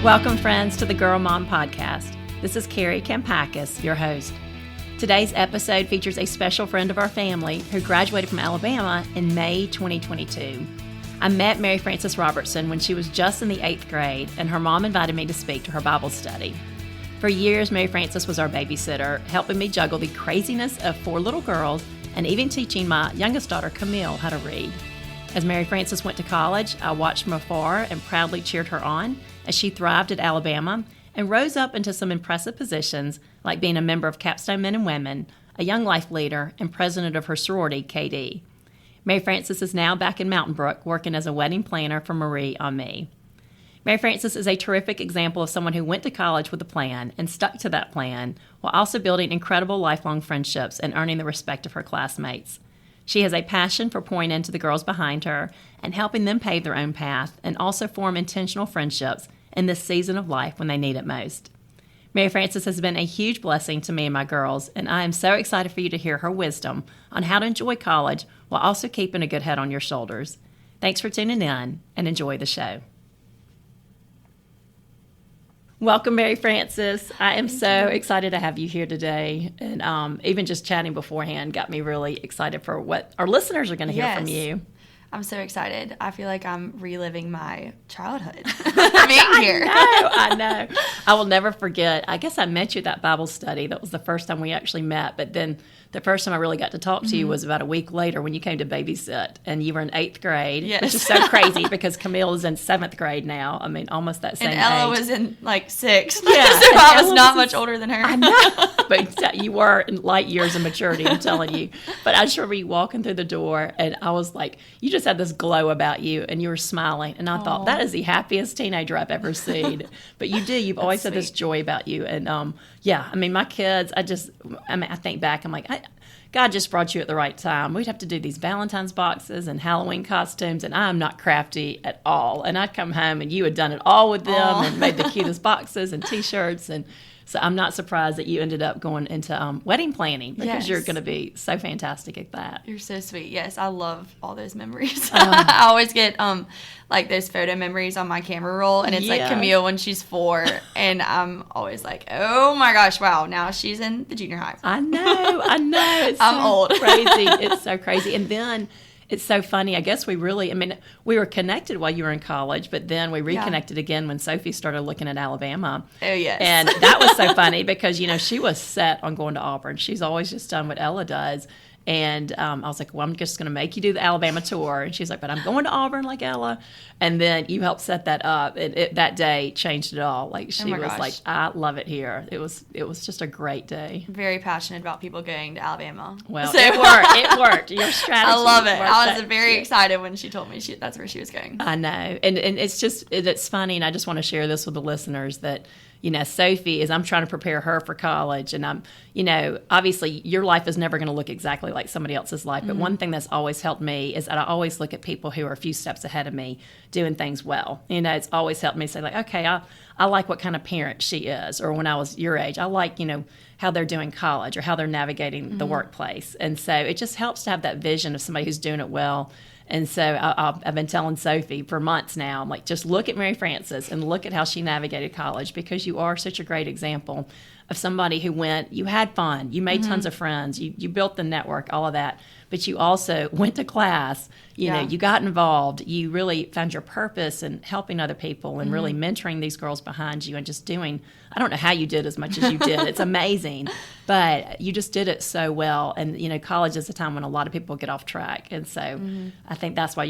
Welcome, friends, to the Girl Mom Podcast. This is Kari, your host. Today's episode features a special friend of our family who graduated from Alabama in May 2022. I met Mary Frances Robertson when she was just in the 8th grade, and her mom invited me to speak to her Bible study. For years, Mary Frances was our babysitter, helping me juggle the craziness of 4 little girls and even teaching my youngest daughter, Camille, how to read. As Mary Frances went to college, I watched from afar and proudly cheered her on as she thrived at Alabama and rose up into some impressive positions like being a member of Capstone Men and Women, a young life leader, and president of her sorority, KD. Mary Frances is now back in Mountain Brook working as a wedding planner for Marie on me. Mary Frances is a terrific example of someone who went to college with a plan and stuck to that plan while also building incredible lifelong friendships and earning the respect of her classmates. She has a passion for pouring into the girls behind her and helping them pave their own path and also form intentional friendships in this season of life when they need it most. Mary Frances has been a huge blessing to me and my girls, and I am so excited for you to hear her wisdom on how to enjoy college while also keeping a good head on your shoulders. Thanks for tuning in and enjoy the show. Welcome, Mary Frances. I am so excited to have you here today. And even just chatting beforehand got me really excited for what our listeners are going to hear from you. I'm so excited. I feel like I'm reliving my childhood being here. I know. I will never forget. I guess I met you at that Bible study. That was the first time we actually met. But then the first time I really got to talk to you was about a week later when you came to babysit. And you were in 8th grade, which is so crazy because Camille is in 7th grade now. I mean, almost that same age. And Ella was in like 6th. Yeah, so I was not much older than her. I know. But you were in light years of maturity, I'm telling you. But I just remember you walking through the door, and I was like, you just had this glow about you, and you were smiling. And I thought, that is the happiest teenager I've ever seen. But you do. You've always had this joy about you. And, I mean, my kids, I think back, I'm like, God just brought you at the right time. We'd have to do these Valentine's boxes and Halloween costumes, and I'm not crafty at all. And I'd come home, and you had done it all with them and made the cutest boxes and T-shirts. And so I'm not surprised that you ended up going into wedding planning because you're going to be so fantastic at that. You're so sweet. Yes, I love all those memories. I always get like those photo memories on my camera roll, and it's like Camille when she's 4, and I'm always like, oh my gosh, wow, now she's in the junior high. I know. It's I'm old. Crazy. It's so crazy. And then it's so funny. I guess we were connected while you were in college, but then we reconnected again when Sophie started looking at Alabama. Oh, yes. And that was so funny because, she was set on going to Auburn. She's always just done what Ella does. And I was like, well, I'm just going to make you do the Alabama tour. And she's like, but I'm going to Auburn like Ella. And then you helped set that up. And that day changed it all. Like she was like, I love it here. It was just a great day. Very passionate about people going to Alabama. Well, so, it worked. Your strategy. I love it. I was very excited when she told me that's where she was going. I know. And it's funny. And I just want to share this with the listeners that, Sophie, I'm trying to prepare her for college, and I'm, obviously your life is never going to look exactly like somebody else's life, but one thing that's always helped me is that I always look at people who are a few steps ahead of me doing things well. It's always helped me say like, okay, I like what kind of parent she is, or when I was your age, I like, how they're doing college or how they're navigating the workplace. And so it just helps to have that vision of somebody who's doing it well. And so I've been telling Sophie for months now, I'm like, just look at Mary Frances and look at how she navigated college, because you are such a great example of somebody who you had fun, you made tons of friends, you built the network, all of that, but you also went to class, you got involved, you really found your purpose in helping other people and really mentoring these girls behind you and just doing, I don't know how you did as much as you did. It's amazing, but you just did it so well. And, college is a time when a lot of people get off track. And so I think that's why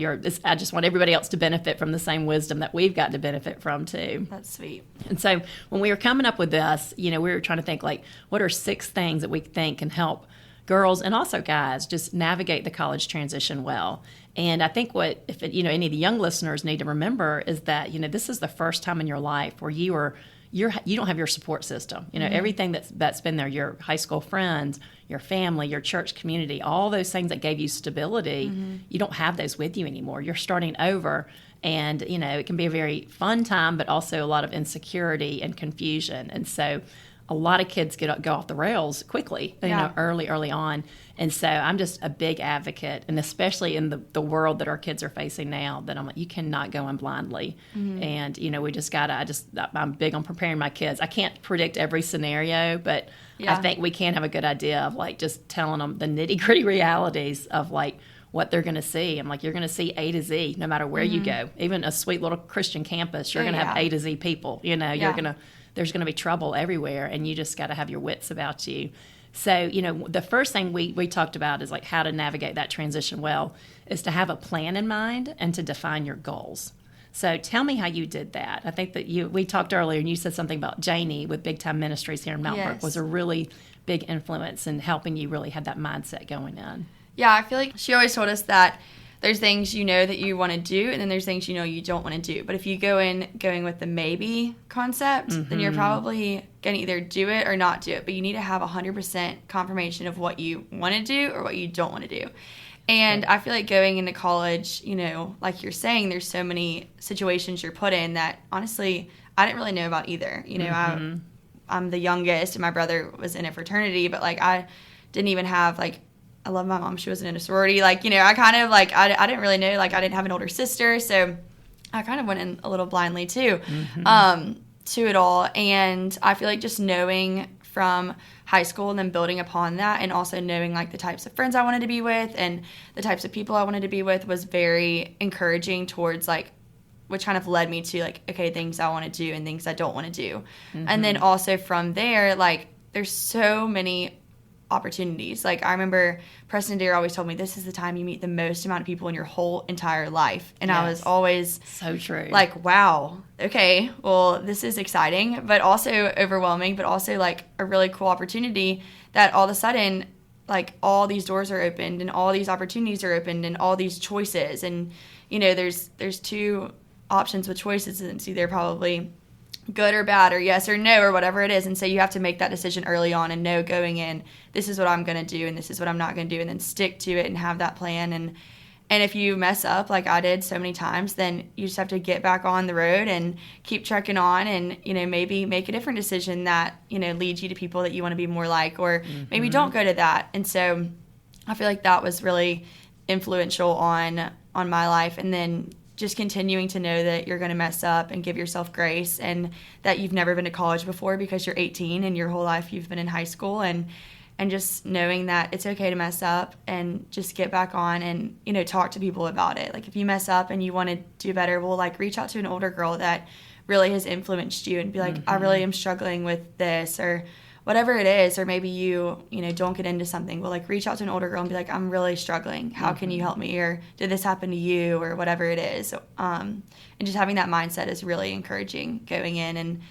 I just want everybody else to benefit from the same wisdom that we've got to benefit from too. That's sweet. And so when we were coming up with this, we were trying to think like, what are 6 things that we think can help girls and also guys just navigate the college transition well. And I think if any of the young listeners need to remember is that, this is the first time in your life where you don't have your support system. Everything that's been there, your high school friends, your family, your church community, all those things that gave you stability, you don't have those with you anymore. You're starting over. And, it can be a very fun time, but also a lot of insecurity and confusion. And so a lot of kids go off the rails quickly, early on. And so I'm just a big advocate, and especially in the world that our kids are facing now, that I'm like, you cannot go in blindly. And, we just I'm big on preparing my kids. I can't predict every scenario, but I think we can have a good idea of like just telling them the nitty gritty realities of like what they're going to see. I'm like, you're going to see A to Z no matter where you go. Even a sweet little Christian campus, you're going to have A to Z people. There's going to be trouble everywhere, and you just got to have your wits about you. So, the first thing we talked about is like how to navigate that transition well is to have a plan in mind and to define your goals. So tell me how you did that. I think that we talked earlier and you said something about Janie with Big Time Ministries here in Mount Brook was a really big influence in helping you really have that mindset going in. Yeah, I feel like she always told us that there's things that you want to do, and then there's things you don't want to do. But if you going with the maybe concept, then you're probably going to either do it or not do it. But you need to have 100% confirmation of what you want to do or what you don't want to do. And I feel like going into college, like you're saying, there's so many situations you're put in that, honestly, I didn't really know about either. I'm the youngest, and my brother was in a fraternity, but, like, I didn't even have, like, I love my mom. She wasn't in a sorority. Like, I kind of, like, I didn't really know. Like, I didn't have an older sister, so I kind of went in a little blindly, too, to it all. And I feel like just knowing from high school and then building upon that, and also knowing, like, the types of friends I wanted to be with and the types of people I wanted to be with was very encouraging towards, like, which kind of led me to, like, okay, things I want to do and things I don't want to do. And then also from there, like, there's so many opportunities. Like, I remember Preston Dare always told me, this is the time you meet the most amount of people in your whole entire life. And I was always so true. Like, wow, okay, well, this is exciting, but also overwhelming, but also, like, a really cool opportunity that all of a sudden, like, all these doors are opened and all these opportunities are opened and all these choices. And, there's two options with choices, and it's either probably good or bad or yes or no or whatever it is. And so you have to make that decision early on and know going in, this is what I'm going to do and this is what I'm not going to do, and then stick to it and have that plan. And if you mess up like I did so many times, then you just have to get back on the road and keep trucking on and, maybe make a different decision that, leads you to people that you want to be more like, or maybe don't go to that. And so I feel like that was really influential on my life. And then just continuing to know that you're going to mess up and give yourself grace, and that you've never been to college before because you're 18 and your whole life you've been in high school, and just knowing that it's okay to mess up and just get back on and, talk to people about it. Like, if you mess up and you want to do better, well, like, reach out to an older girl that really has influenced you and be like, I really am struggling with this, or whatever it is. Or maybe you don't get into something. Well, like, reach out to an older girl and be like, I'm really struggling. How can you help me? Or did this happen to you? Or whatever it is. And just having that mindset is really encouraging going in,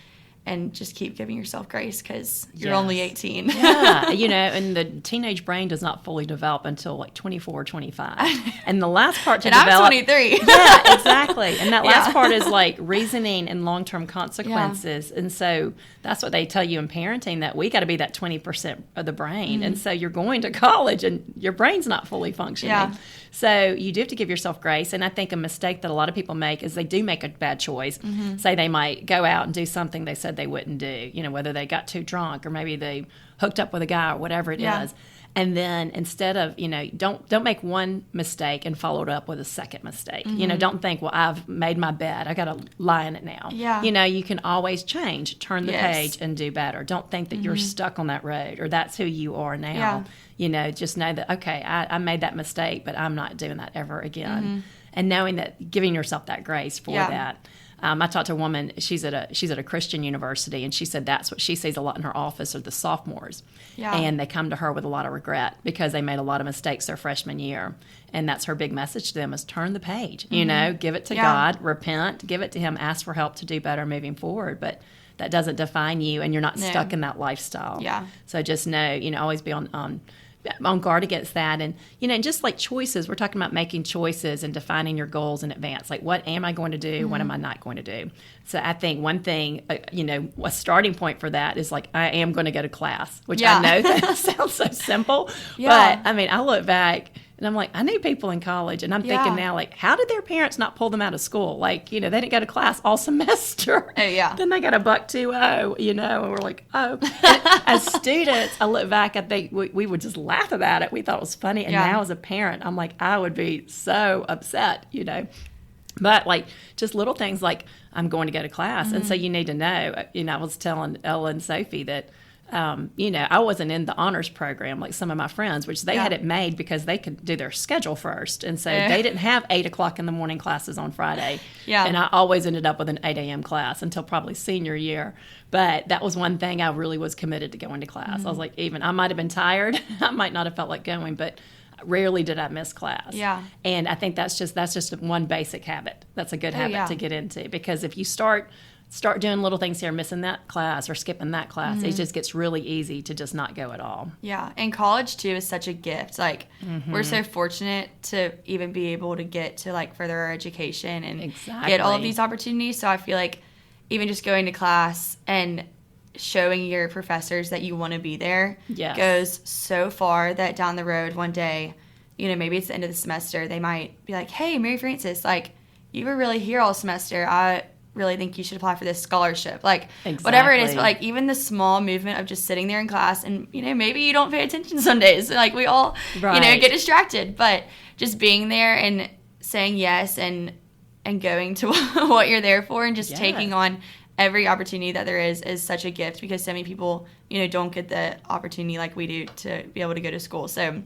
and just keep giving yourself grace because you're only 18. Yeah, and the teenage brain does not fully develop until like 24 or 25. And the last part to develop... I'm 23. Yeah, exactly. And that last part is like reasoning and long-term consequences. Yeah. And so that's what they tell you in parenting, that we got to be that 20% of the brain. And so you're going to college and your brain's not fully functioning. Yeah. So you do have to give yourself grace. And I think a mistake that a lot of people make is they do make a bad choice. Say they might go out and do something they said they wouldn't do, whether they got too drunk or maybe they hooked up with a guy or whatever it is. And then instead of, don't make one mistake and follow it up with a second mistake. Don't think, well, I've made my bed, I got to lie in it now. Yeah. You can always change, turn the page and do better. Don't think that you're stuck on that road or that's who you are now. Just know that, okay, I made that mistake, but I'm not doing that ever again. And knowing that, giving yourself that grace for that. I talked to a woman, she's at a Christian university, and she said that's what she sees a lot in her office are the sophomores. Yeah. And they come to her with a lot of regret because they made a lot of mistakes their freshman year. And that's her big message to them is turn the page, give it to God, repent, give it to Him, ask for help to do better moving forward. But that doesn't define you, and you're not stuck in that lifestyle. Yeah. So just know, always be on guard against that. And, just like choices, we're talking about making choices and defining your goals in advance. Like, what am I going to do? What am I not going to do? So I think one thing, a starting point for that is like, I am going to go to class, which I know that sounds so simple. But I mean, I look back And I'm like, I knew people in college, and I'm thinking now, like, how did their parents not pull them out of school? Like, they didn't go to class all semester. Oh, yeah. Then they got a $1.20, and we're like, oh. As students, I look back, I think we would just laugh about it. We thought it was funny. And now as a parent, I'm like, I would be so upset, But, like, just little things like, I'm going to go to class. And so you need to know, I was telling Ella and Sophie that, I wasn't in the honors program like some of my friends, which they had it made because they could do their schedule first. And so they didn't have 8 o'clock in the morning classes on Friday. Yeah. And I always ended up with an 8 a.m. class until probably senior year. But that was one thing I really was committed to going to class. I was like, I might have been tired. I might not have felt like going, but rarely did I miss class. Yeah. And I think that's just one basic habit. That's a good habit to get into, because if you start doing little things here, missing that class or skipping that class, it just gets really easy to just not go at all. Yeah, and college too is such a gift. Like, we're so fortunate to even be able to get to like further our education and get all of these opportunities. So I feel like even just going to class and showing your professors that you want to be there goes so far that down the road one day, maybe it's the end of the semester, they might be like, hey, Mary Frances, like, you were really here all semester. I really think you should apply for this scholarship. Like, whatever it is, but like even the small movement of just sitting there in class and, maybe you don't pay attention some days. Like, we all, get distracted, but just being there and saying yes and going to what you're there for and just taking on every opportunity that there is such a gift, because so many people, don't get the opportunity like we do to be able to go to school. So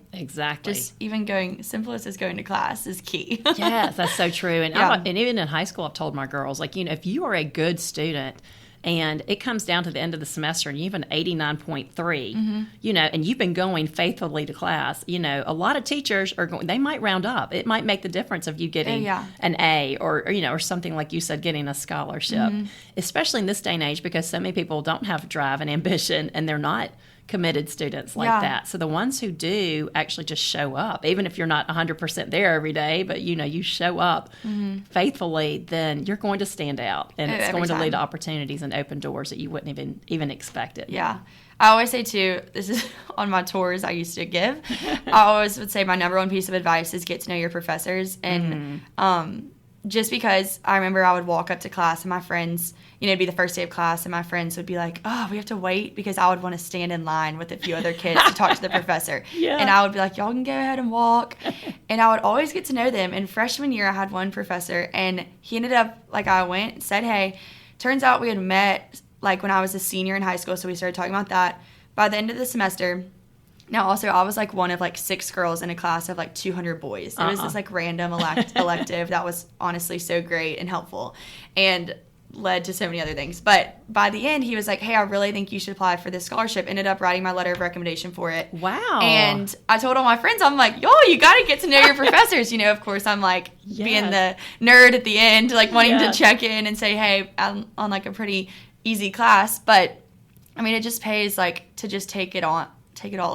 just even simplest as going to class is key. Yes, that's so true. And, and even in high school, I've told my girls, like, if you are a good student and it comes down to the end of the semester and you have an 89.3, and you've been going faithfully to class, a lot of teachers they might round up. It might make the difference of you getting an A or something like you said, getting a scholarship, especially in this day and age, because so many people don't have drive and ambition and they're not committed students like that. So the ones who do actually just show up, even if you're not 100% there every day, but you show up faithfully, then you're going to stand out, and it's going to lead to opportunities and open doors that you wouldn't even expect it. Yeah. I always say too, this is on my tours I used to give, I always would say my number one piece of advice is get to know your professors. And just because I remember I would walk up to class and my friends, it'd be the first day of class and my friends would be like, oh, we have to wait, because I would want to stand in line with a few other kids to talk to the professor. And I would be like, y'all can go ahead and walk. And I would always get to know them. And freshman year, I had one professor, and he ended up, like, I went and said, hey, turns out we had met, like, when I was a senior in high school, so we started talking about that. By the end of the semester, now, also, I was, like, one of, like, 6 girls in a class of, like, 200 boys. It was this, like, random elective that was honestly so great and helpful and led to so many other things. But by the end, he was like, hey, I really think you should apply for this scholarship. Ended up writing my letter of recommendation for it. Wow. And I told all my friends, I'm like, yo, you got to get to know your professors. Of course, I'm, like, being the nerd at the end, like, wanting to check in and say, hey, I'm on, like, a pretty easy class. But, I mean, it just pays, like, to just take it all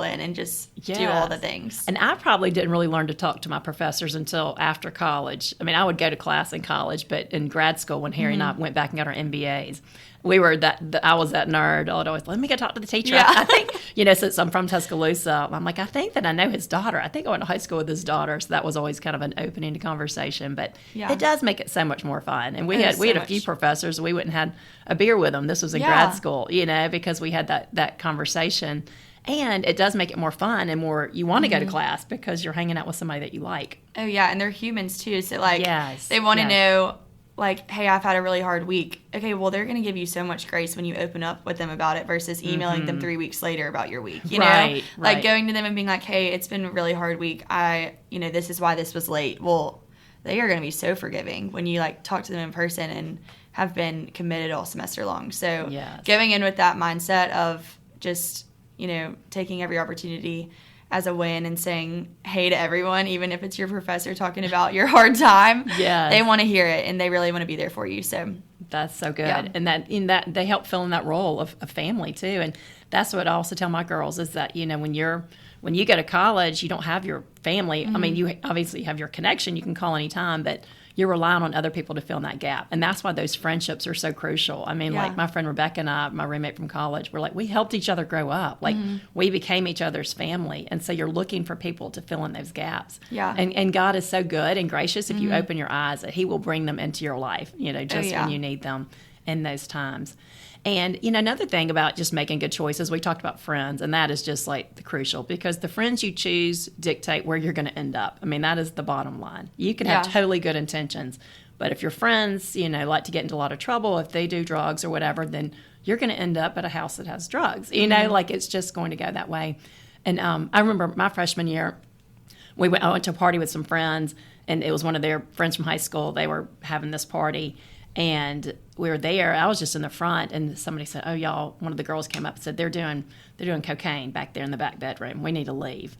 in and just do all the things. And I probably didn't really learn to talk to my professors until after college. I mean, I would go to class in college, but in grad school, when Harry and I went back and got our MBAs, I was that nerd. I'd always, let me go talk to the teacher. I think, since I'm from Tuscaloosa, I'm like, I think that I know his daughter. I think I went to high school with his daughter. So that was always kind of an opening to conversation. But it does make it so much more fun. And we had a few professors. We went and had a beer with them. This was in grad school, because we had that conversation. And it does make it more fun and more, you want to go to class because you're hanging out with somebody that you like. Oh, yeah. And they're humans, too. So, like, they want to know, like, hey, I've had a really hard week. Okay, well, they're going to give you so much grace when you open up with them about it versus emailing them 3 weeks later about your week, you know? Like, going to them and being like, hey, it's been a really hard week. This is why this was late. Well, they are going to be so forgiving when you, like, talk to them in person and have been committed all semester long. So, going in with that mindset of just taking every opportunity as a win and saying hey to everyone, even if it's your professor talking about your hard time. They want to hear it and they really want to be there for you. So that's so good. And that they help fill in that role of family too. And that's what I also tell my girls is that, when you go to college, you don't have your family. I mean, you obviously have your connection. You can call anytime, but you're relying on other people to fill in that gap. And that's why those friendships are so crucial. I mean, like my friend Rebecca and I, my roommate from college, we're like, we helped each other grow up. Like we became each other's family. And so you're looking for people to fill in those gaps. Yeah. And God is so good and gracious if you open your eyes that he will bring them into your life, just when you need them in those times. And, another thing about just making good choices, we talked about friends, and that is just like the crucial, because the friends you choose dictate where you're going to end up. I mean, that is the bottom line. You can have totally good intentions, but if your friends, like to get into a lot of trouble, if they do drugs or whatever, then you're going to end up at a house that has drugs. Like it's just going to go that way. And I remember my freshman year, I went to a party with some friends, and it was one of their friends from high school. They were having this party. And we were there. I was just in the front, and somebody said, "Oh, y'all!" One of the girls came up and said, "They're doing cocaine back there in the back bedroom. We need to leave."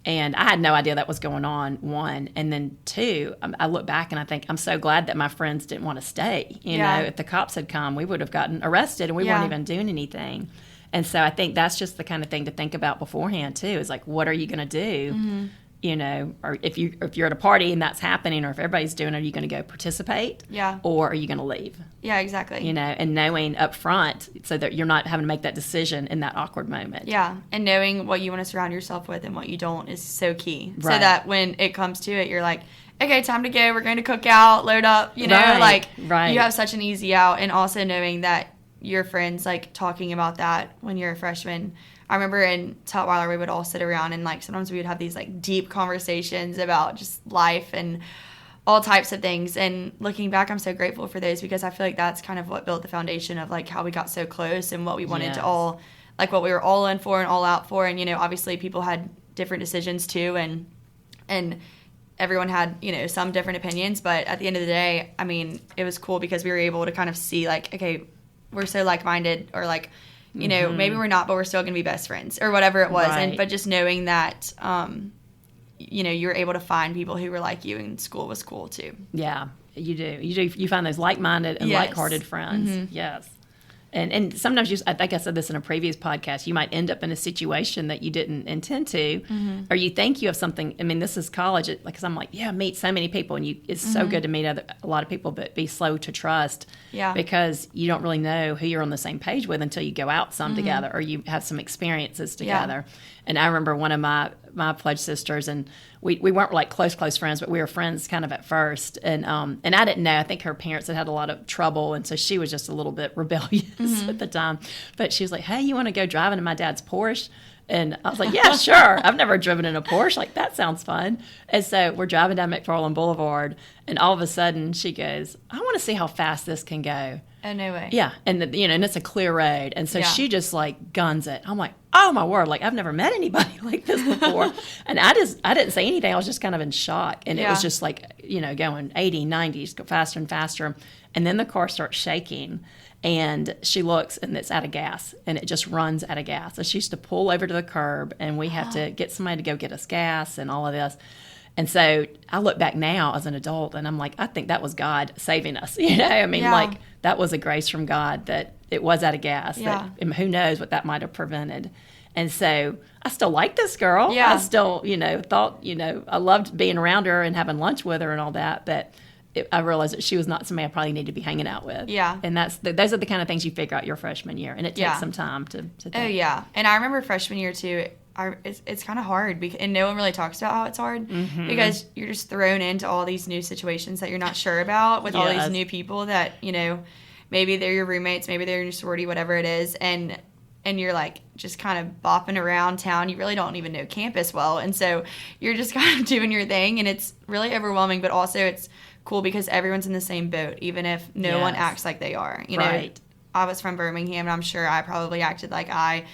And I had no idea that was going on. One, and then two, I look back and I think I'm so glad that my friends didn't want to stay. If the cops had come, we would have gotten arrested, and we weren't even doing anything. And so I think that's just the kind of thing to think about beforehand too. Is like, what are you going to do? Or if you're at a party and that's happening, or if everybody's doing it, are you going to go participate? Yeah. Or are you going to leave? Yeah, exactly. And knowing up front so that you're not having to make that decision in that awkward moment. Yeah, and knowing what you want to surround yourself with and what you don't is so key. Right. So that when it comes to it, you're like, okay, time to go. We're going to cook out, load up, you have such an easy out. And also knowing that your friends, like, talking about that when you're a freshman. I remember in Tutwiler, we would all sit around and, like, sometimes we would have these, like, deep conversations about just life and all types of things. And looking back, I'm so grateful for those, because I feel like that's kind of what built the foundation of, like, how we got so close and what we wanted to all, like, what we were all in for and all out for. And, obviously people had different decisions too, and everyone had, some different opinions. But at the end of the day, I mean, it was cool because we were able to kind of see, like, okay, we're so like-minded, or, like, maybe we're not, but we're still going to be best friends, or whatever it was. Right. But just knowing that, you were able to find people who were like you, and school was cool too. Yeah, you do. You find those like-minded and like-hearted friends. Yes. And sometimes, I think I said this in a previous podcast, you might end up in a situation that you didn't intend to, or you think you have something. I mean, this is college, because I'm like, meet so many people, and it's so good to meet a lot of people, but be slow to trust, because you don't really know who you're on the same page with until you go out some together, or you have some experiences together. And I remember one of my pledge sisters, and we weren't like close friends, but we were friends kind of at first. And I didn't know. I think her parents had a lot of trouble, and so she was just a little bit rebellious at the time. But she was like, "Hey, you want to go driving in my dad's Porsche?" And I was like, "Yeah, sure. I've never driven in a Porsche. Like, that sounds fun." And so we're driving down McFarland Boulevard, and all of a sudden she goes, "I want to see how fast this can go." Oh, no way. Yeah, and and it's a clear road, and so she just like guns it. I'm like, oh my word! Like, I've never met anybody like this before, and I didn't say anything. I was just kind of in shock, and it was just like going 80, 90, go faster and faster, and then the car starts shaking, and she looks, and it's out of gas, and it just runs out of gas. So she used to pull over to the curb, and we have to get somebody to go get us gas and all of this. And so I look back now as an adult, and I'm like, I think that was God saving us. I mean, like, that was a grace from God that it was out of gas. Yeah. And who knows what that might have prevented. And so I still like this girl. Yeah. I still, thought, I loved being around her and having lunch with her and all that. But I realized that she was not somebody I probably need to be hanging out with. Yeah. And those are the kind of things you figure out your freshman year. And it takes some time to think. Oh, yeah. And I remember freshman year, too. It's kind of hard, and no one really talks about how it's hard, because you're just thrown into all these new situations that you're not sure about, with all these new people that, maybe they're your roommates, maybe they're in your sorority, whatever it is, and you're like just kind of bopping around town. You really don't even know campus well, and so you're just kind of doing your thing, and it's really overwhelming, but also it's cool because everyone's in the same boat, even if no one acts like they are. Right. I was from Birmingham, and I'm sure I probably acted like I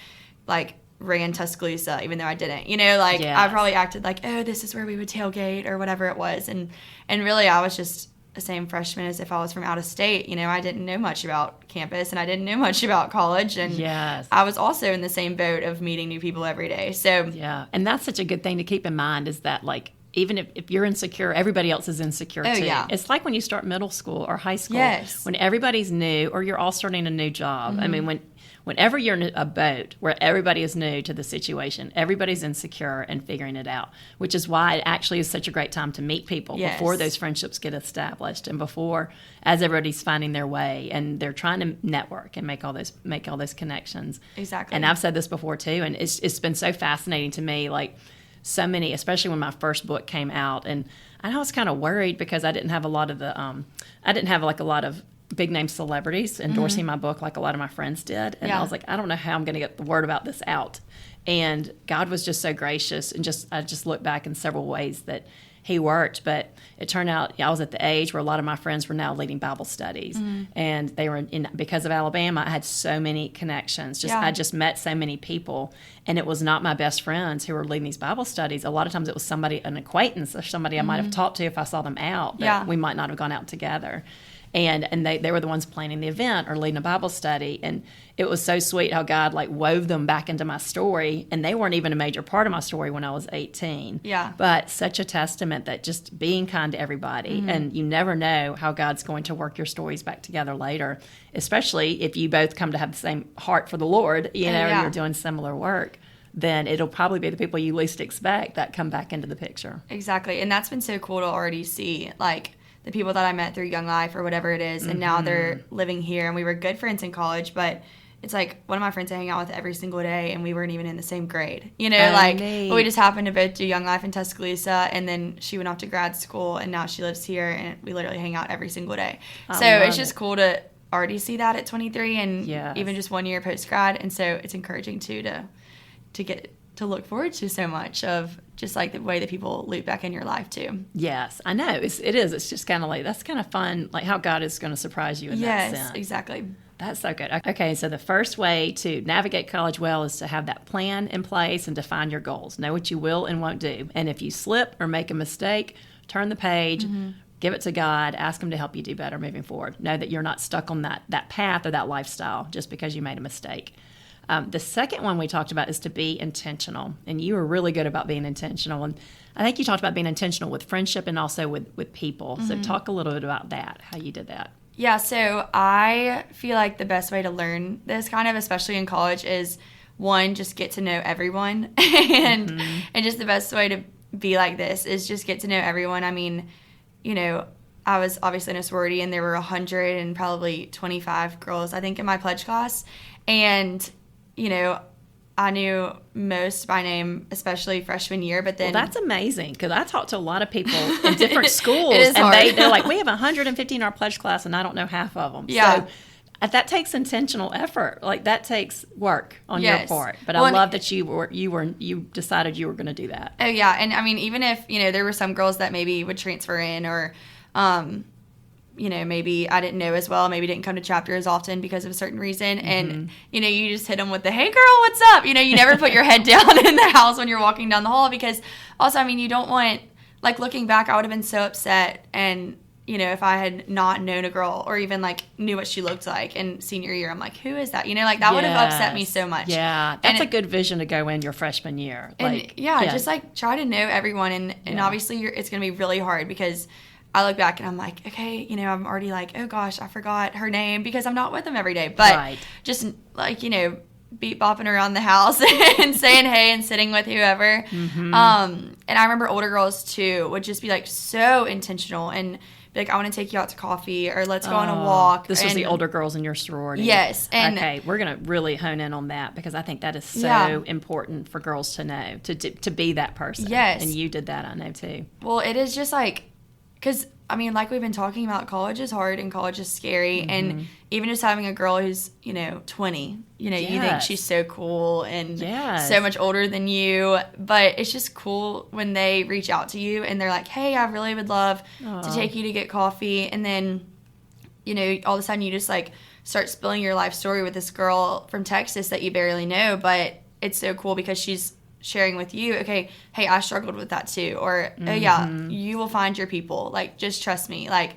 ran Tuscaloosa, even though I didn't. I probably acted like, oh, this is where we would tailgate or whatever it was. And really, I was just the same freshman as if I was from out of state. I didn't know much about campus, and I didn't know much about college. And I was also in the same boat of meeting new people every day. So and that's such a good thing to keep in mind, is that, like, even if you're insecure, everybody else is insecure too. Yeah. It's like when you start middle school or high school, when everybody's new, or you're all starting a new job. I mean, whenever you're in a boat where everybody is new to the situation, everybody's insecure and figuring it out, which is why it actually is such a great time to meet people before those friendships get established and before, as everybody's finding their way and they're trying to network and make all those connections. Exactly. And I've said this before too, and it's been so fascinating to me, like so many, especially when my first book came out, and I was kind of worried because I didn't have a lot of a lot of big name celebrities endorsing my book like a lot of my friends did. And I was like, I don't know how I'm going to get the word about this out. And God was just so gracious, and I just look back in several ways that he worked. But it turned out I was at the age where a lot of my friends were now leading Bible studies. And they were because of Alabama, I had so many connections. I just met so many people. And it was not my best friends who were leading these Bible studies. A lot of times it was an acquaintance or somebody I might have talked to if I saw them out, but we might not have gone out together. And they were the ones planning the event or leading a Bible study. And it was so sweet how God like wove them back into my story. And they weren't even a major part of my story when I was 18. Yeah. But such a testament that just being kind to everybody. And you never know how God's going to work your stories back together later, especially if you both come to have the same heart for the Lord, and you're doing similar work. Then it'll probably be the people you least expect that come back into the picture. Exactly. And that's been so cool to already see, like, the people that I met through Young Life or whatever it is, and now they're living here, and we were good friends in college, but it's like one of my friends I hang out with every single day, and we weren't even in the same grade, but we just happened to both do Young Life in Tuscaloosa, and then she went off to grad school, and now she lives here, and we literally hang out every single day. So it's just cool to already see that at 23 and even just 1 year post-grad, and so it's encouraging too to get to look forward to so much of just like the way that people loop back in your life too. Yes, I know. It is. It's just kind of like, that's kind of fun, like how God is going to surprise you in that sense. Yes, exactly. That's so good. Okay, so the first way to navigate college well is to have that plan in place and define your goals. Know what you will and won't do. And if you slip or make a mistake, turn the page, give it to God, ask him to help you do better moving forward. Know that you're not stuck on that path or that lifestyle just because you made a mistake. The second one we talked about is to be intentional. And you were really good about being intentional. And I think you talked about being intentional with friendship and also with people. So talk a little bit about that, how you did that. Yeah, so I feel like the best way to learn this kind of, especially in college, is one, just get to know everyone. and just the best way to be like this is just get to know everyone. I mean, I was obviously in a sorority, and there were 100 and probably 25 girls, I think, in my pledge class. And I knew most by name, especially freshman year, but then... Well, that's amazing, because I talked to a lot of people in different schools, and they're like, we have 150 in our pledge class, and I don't know half of them. Yeah. So that takes intentional effort. Like, that takes work on your part. But I love that you decided you were going to do that. Oh, yeah. And, I mean, even if, there were some girls that maybe would transfer in or... maybe I didn't know as well, maybe didn't come to chapter as often because of a certain reason. And, you just hit them with the, hey, girl, what's up? You never put your head down in the house when you're walking down the hall, because also, I mean, you don't want, like, looking back, I would have been so upset. And, if I had not known a girl or even, like, knew what she looked like in senior year, I'm like, who is that? That would have upset me so much. Yeah, that's a good vision to go in your freshman year. Just, like, try to know everyone. And obviously, it's going to be really hard because I look back and I'm like, okay, I'm already like, oh gosh, I forgot her name because I'm not with them every day. But just like, beat bopping around the house and saying hey and sitting with whoever. And I remember older girls too would just be like so intentional and be like, I want to take you out to coffee or let's go on a walk. This was the older girls in your sorority. Yes. And okay, we're going to really hone in on that because I think that is so important for girls to know, to be that person. Yes. And you did that, I know too. Well, it is just like, because, I mean, like we've been talking about, college is hard and college is scary. And even just having a girl who's, 20, you think she's so cool and so much older than you. But it's just cool when they reach out to you and they're like, hey, I really would love to take you to get coffee. And then, all of a sudden you just, like, start spilling your life story with this girl from Texas that you barely know. But it's so cool because she's sharing with you, okay, hey, I struggled with that too, or oh yeah, you will find your people, like, just trust me, like,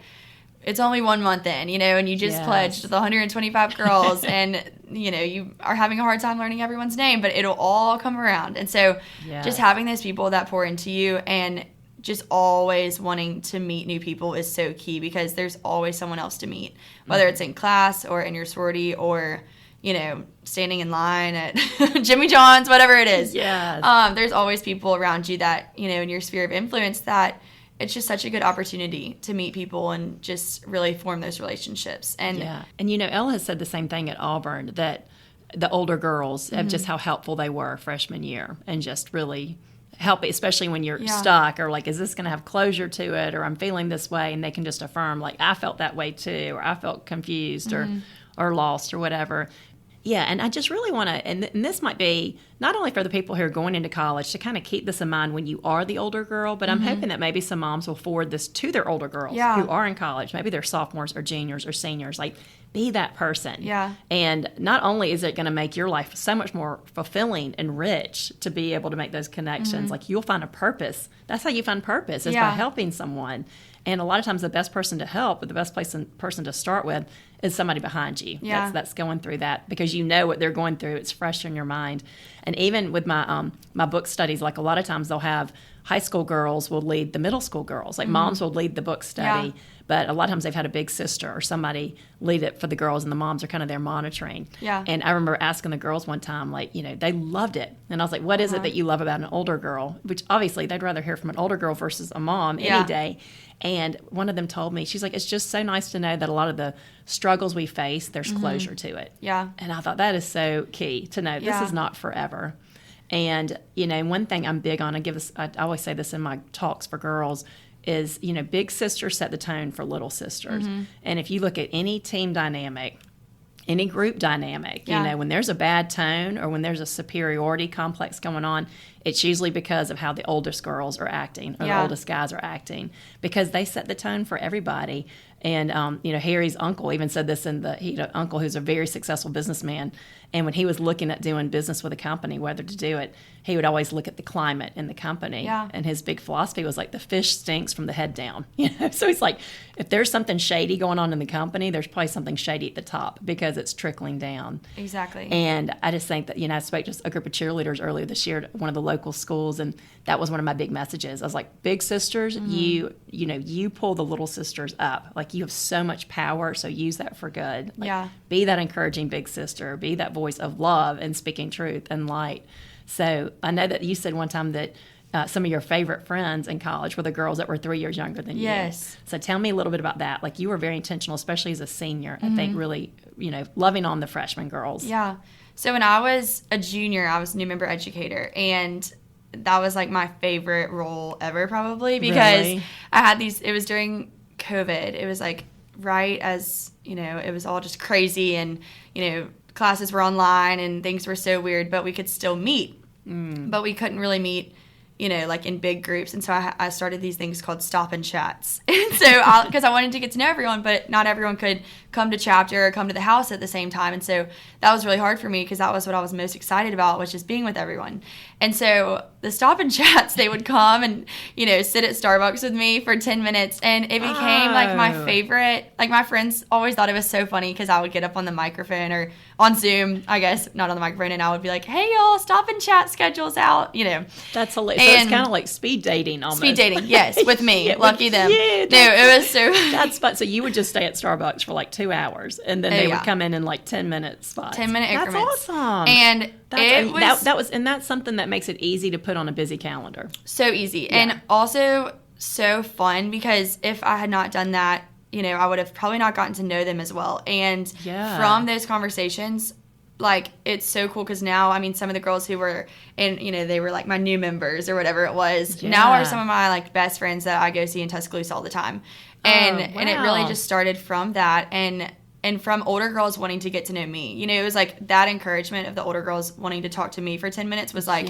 it's only 1 month in, and you just pledged the 125 girls and you are having a hard time learning everyone's name, but it'll all come around. And so just having those people that pour into you and just always wanting to meet new people is so key, because there's always someone else to meet, whether it's in class or in your sorority or standing in line at Jimmy John's, whatever it is. Yes. There's always people around you that, in your sphere of influence that it's just such a good opportunity to meet people and just really form those relationships. And Elle has said the same thing at Auburn, that the older girls have just how helpful they were freshman year and just really help, especially when you're stuck or like, is this going to have closure to it, or I'm feeling this way, and they can just affirm like, I felt that way too, or I felt confused or lost or whatever. Yeah, and I just really want to, and this might be not only for the people who are going into college to kind of keep this in mind when you are the older girl, but I'm hoping that maybe some moms will forward this to their older girls who are in college. Maybe they're sophomores or juniors or seniors. Like, be that person. Yeah. And not only is it going to make your life so much more fulfilling and rich to be able to make those connections, like you'll find a purpose. That's how you find purpose, is by helping someone. And a lot of times the best person to help, or the best person to start with, is somebody behind you that's going through that, because you know what they're going through. It's fresh in your mind. And even with my my book studies, like a lot of times they'll have high school girls will lead the middle school girls. Like moms will lead the book study, but a lot of times they've had a big sister or somebody lead it for the girls, and the moms are kind of there monitoring. Yeah. And I remember asking the girls one time, like, they loved it. And I was like, what is it that you love about an older girl? Which obviously they'd rather hear from an older girl versus a mom any day. And one of them told me, she's like, it's just so nice to know that a lot of the struggles we face, there's closure to it. Yeah. And I thought that is so key to know this is not forever. And, one thing I'm big on, I always say this in my talks for girls, is, big sisters set the tone for little sisters. And if you look at any team dynamic, any group dynamic, when there's a bad tone or when there's a superiority complex going on, it's usually because of how the oldest girls are acting or the oldest guys are acting, because they set the tone for everybody. And, Harry's uncle even said this uncle who's a very successful businessman. And when he was looking at doing business with a company, whether to do it, he would always look at the climate in the company. Yeah. And his big philosophy was like, the fish stinks from the head down. So he's like, if there's something shady going on in the company, there's probably something shady at the top because it's trickling down. Exactly. And I just think that, I spoke to a group of cheerleaders earlier this year at one of the local schools, and that was one of my big messages. I was like, big sisters, you pull the little sisters up. Like, you have so much power, so use that for good. Like, be that encouraging big sister. Be that voice of love and speaking truth and light. So I know that you said one time that some of your favorite friends in college were the girls that were 3 years younger than you. Yes. So tell me a little bit about that. Like, you were very intentional, especially as a senior, I think, really, loving on the freshman girls. Yeah. So when I was a junior, I was a new member educator, and that was like my favorite role ever, probably, because I had it was during COVID. It was like right as, it was all just crazy, and, classes were online and things were so weird, but we could still meet. But we couldn't really meet, like in big groups. And so I started these things called stop and chats. And so, because I wanted to get to know everyone, but not everyone could come to chapter or come to the house at the same time. And so that was really hard for me, because that was what I was most excited about, was just being with everyone. And so the stop and chats, they would come and, sit at Starbucks with me for 10 minutes. And it became like my favorite. Like, my friends always thought it was so funny, because I would get up on the microphone or on Zoom, I guess, not on the microphone, and I would be like, hey, y'all, stop and chat schedule's out, That's hilarious. So it's kind of like speed dating almost. Speed dating, yes, with me. Lucky them. Yeah, no, it was so... That's fun. So you would just stay at Starbucks for like 2 hours, and then they would come in like 10-minute spots. 10-minute increments. That's awesome. And that's something that makes it easy to put on a busy calendar. So easy. Yeah. And also so fun, because if I had not done that, I would have probably not gotten to know them as well. And from those conversations, like, it's so cool, because now, I mean, some of the girls who were in, they were like my new members or whatever it was, now are some of my like best friends that I go see in Tuscaloosa all the time. And and it really just started from that, and from older girls wanting to get to know me. It was like that encouragement of the older girls wanting to talk to me for 10 minutes was like,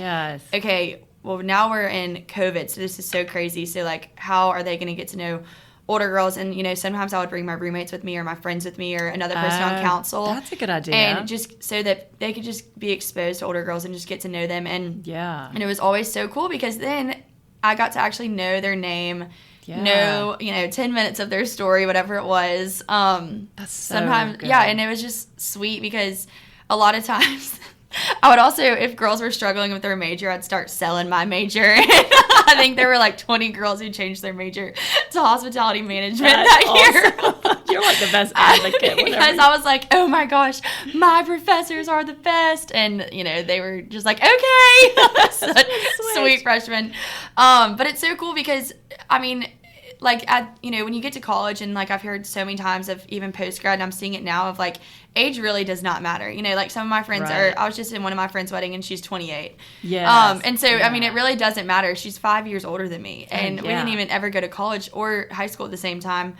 okay, well, now we're in COVID, so this is so crazy. So, like, how are they going to get to know older girls? And, sometimes I would bring my roommates with me, or my friends with me, or another person on council. That's a good idea. And just so that they could just be exposed to older girls and just get to know them. And it was always so cool, because then I got to actually know their name, know, 10 minutes of their story, whatever it was. That's so sometimes, good. and it was just sweet, because a lot of times I would also, if girls were struggling with their major, I'd start selling my major. I think there were like 20 girls who changed their major to hospitality management that year. You're like the best advocate. Because I was like, oh my gosh, my professors are the best. And, you know, they were just like, okay. Such sweet freshmen. But it's so cool because, I mean, like, you know, when you get to college, and like I've heard so many times of even post-grad, and I'm seeing it now of like, age really does not matter. You know, like some of my friends I was just in one of my friends' wedding and she's 28. Yes. And so, I mean, it really doesn't matter. She's 5 years older than me. And we didn't even ever go to college or high school at the same time.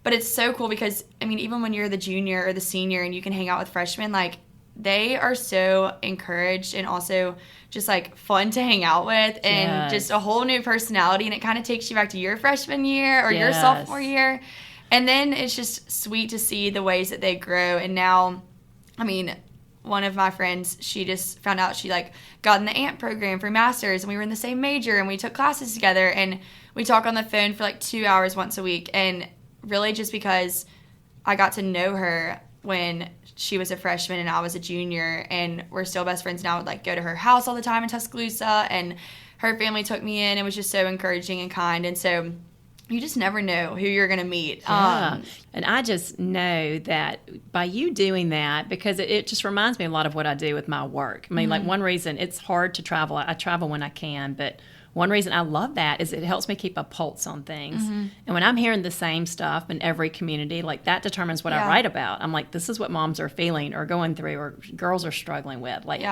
But it's so cool because, I mean, even when you're the junior or the senior and you can hang out with freshmen, like, they are so encouraged and also just like fun to hang out with and just a whole new personality. And it kind of takes you back to your freshman year or your sophomore year. And then it's just sweet to see the ways that they grow. And now, I mean, one of my friends, she just found out she like got in the AMP program for master's, and we were in the same major and we took classes together, and we talk on the phone for like 2 hours once a week. And really just because I got to know her when she was a freshman and I was a junior, and we're still best friends now. I would like go to her house all the time in Tuscaloosa, and her family took me in. It was just so encouraging and kind. And so you just never know who you're going to meet. Yeah. And I just know that by you doing that, because it just reminds me a lot of what I do with my work. I mean, like one reason it's hard to travel. I travel when I can, but one reason I love that is it helps me keep a pulse on things. And when I'm hearing the same stuff in every community, like that determines what I write about. I'm like, this is what moms are feeling or going through or girls are struggling with. Like,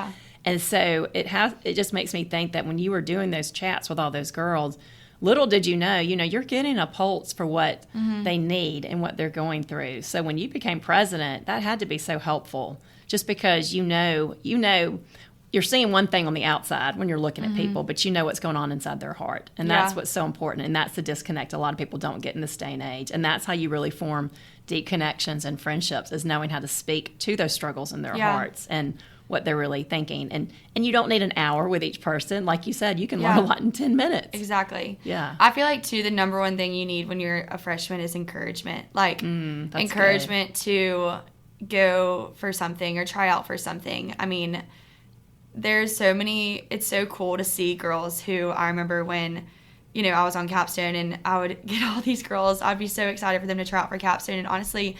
and so it just makes me think that when you were doing those chats with all those girls, little did you know, you're getting a pulse for what they need and what they're going through. So when you became president, that had to be so helpful, just because you're seeing one thing on the outside when you're looking at people, but you know what's going on inside their heart. And that's what's so important. And that's the disconnect a lot of people don't get in this day and age. And that's how you really form deep connections and friendships, is knowing how to speak to those struggles in their hearts and what they're really thinking. And you don't need an hour with each person. Like you said, you can learn a lot in 10 minutes. Exactly. Yeah. I feel like, too, the number one thing you need when you're a freshman is encouragement. Like, encouragement to go for something or try out for something. I mean, there's so many, it's so cool to see girls who, I remember when, I was on Capstone and I would get all these girls, I'd be so excited for them to try out for Capstone, and honestly,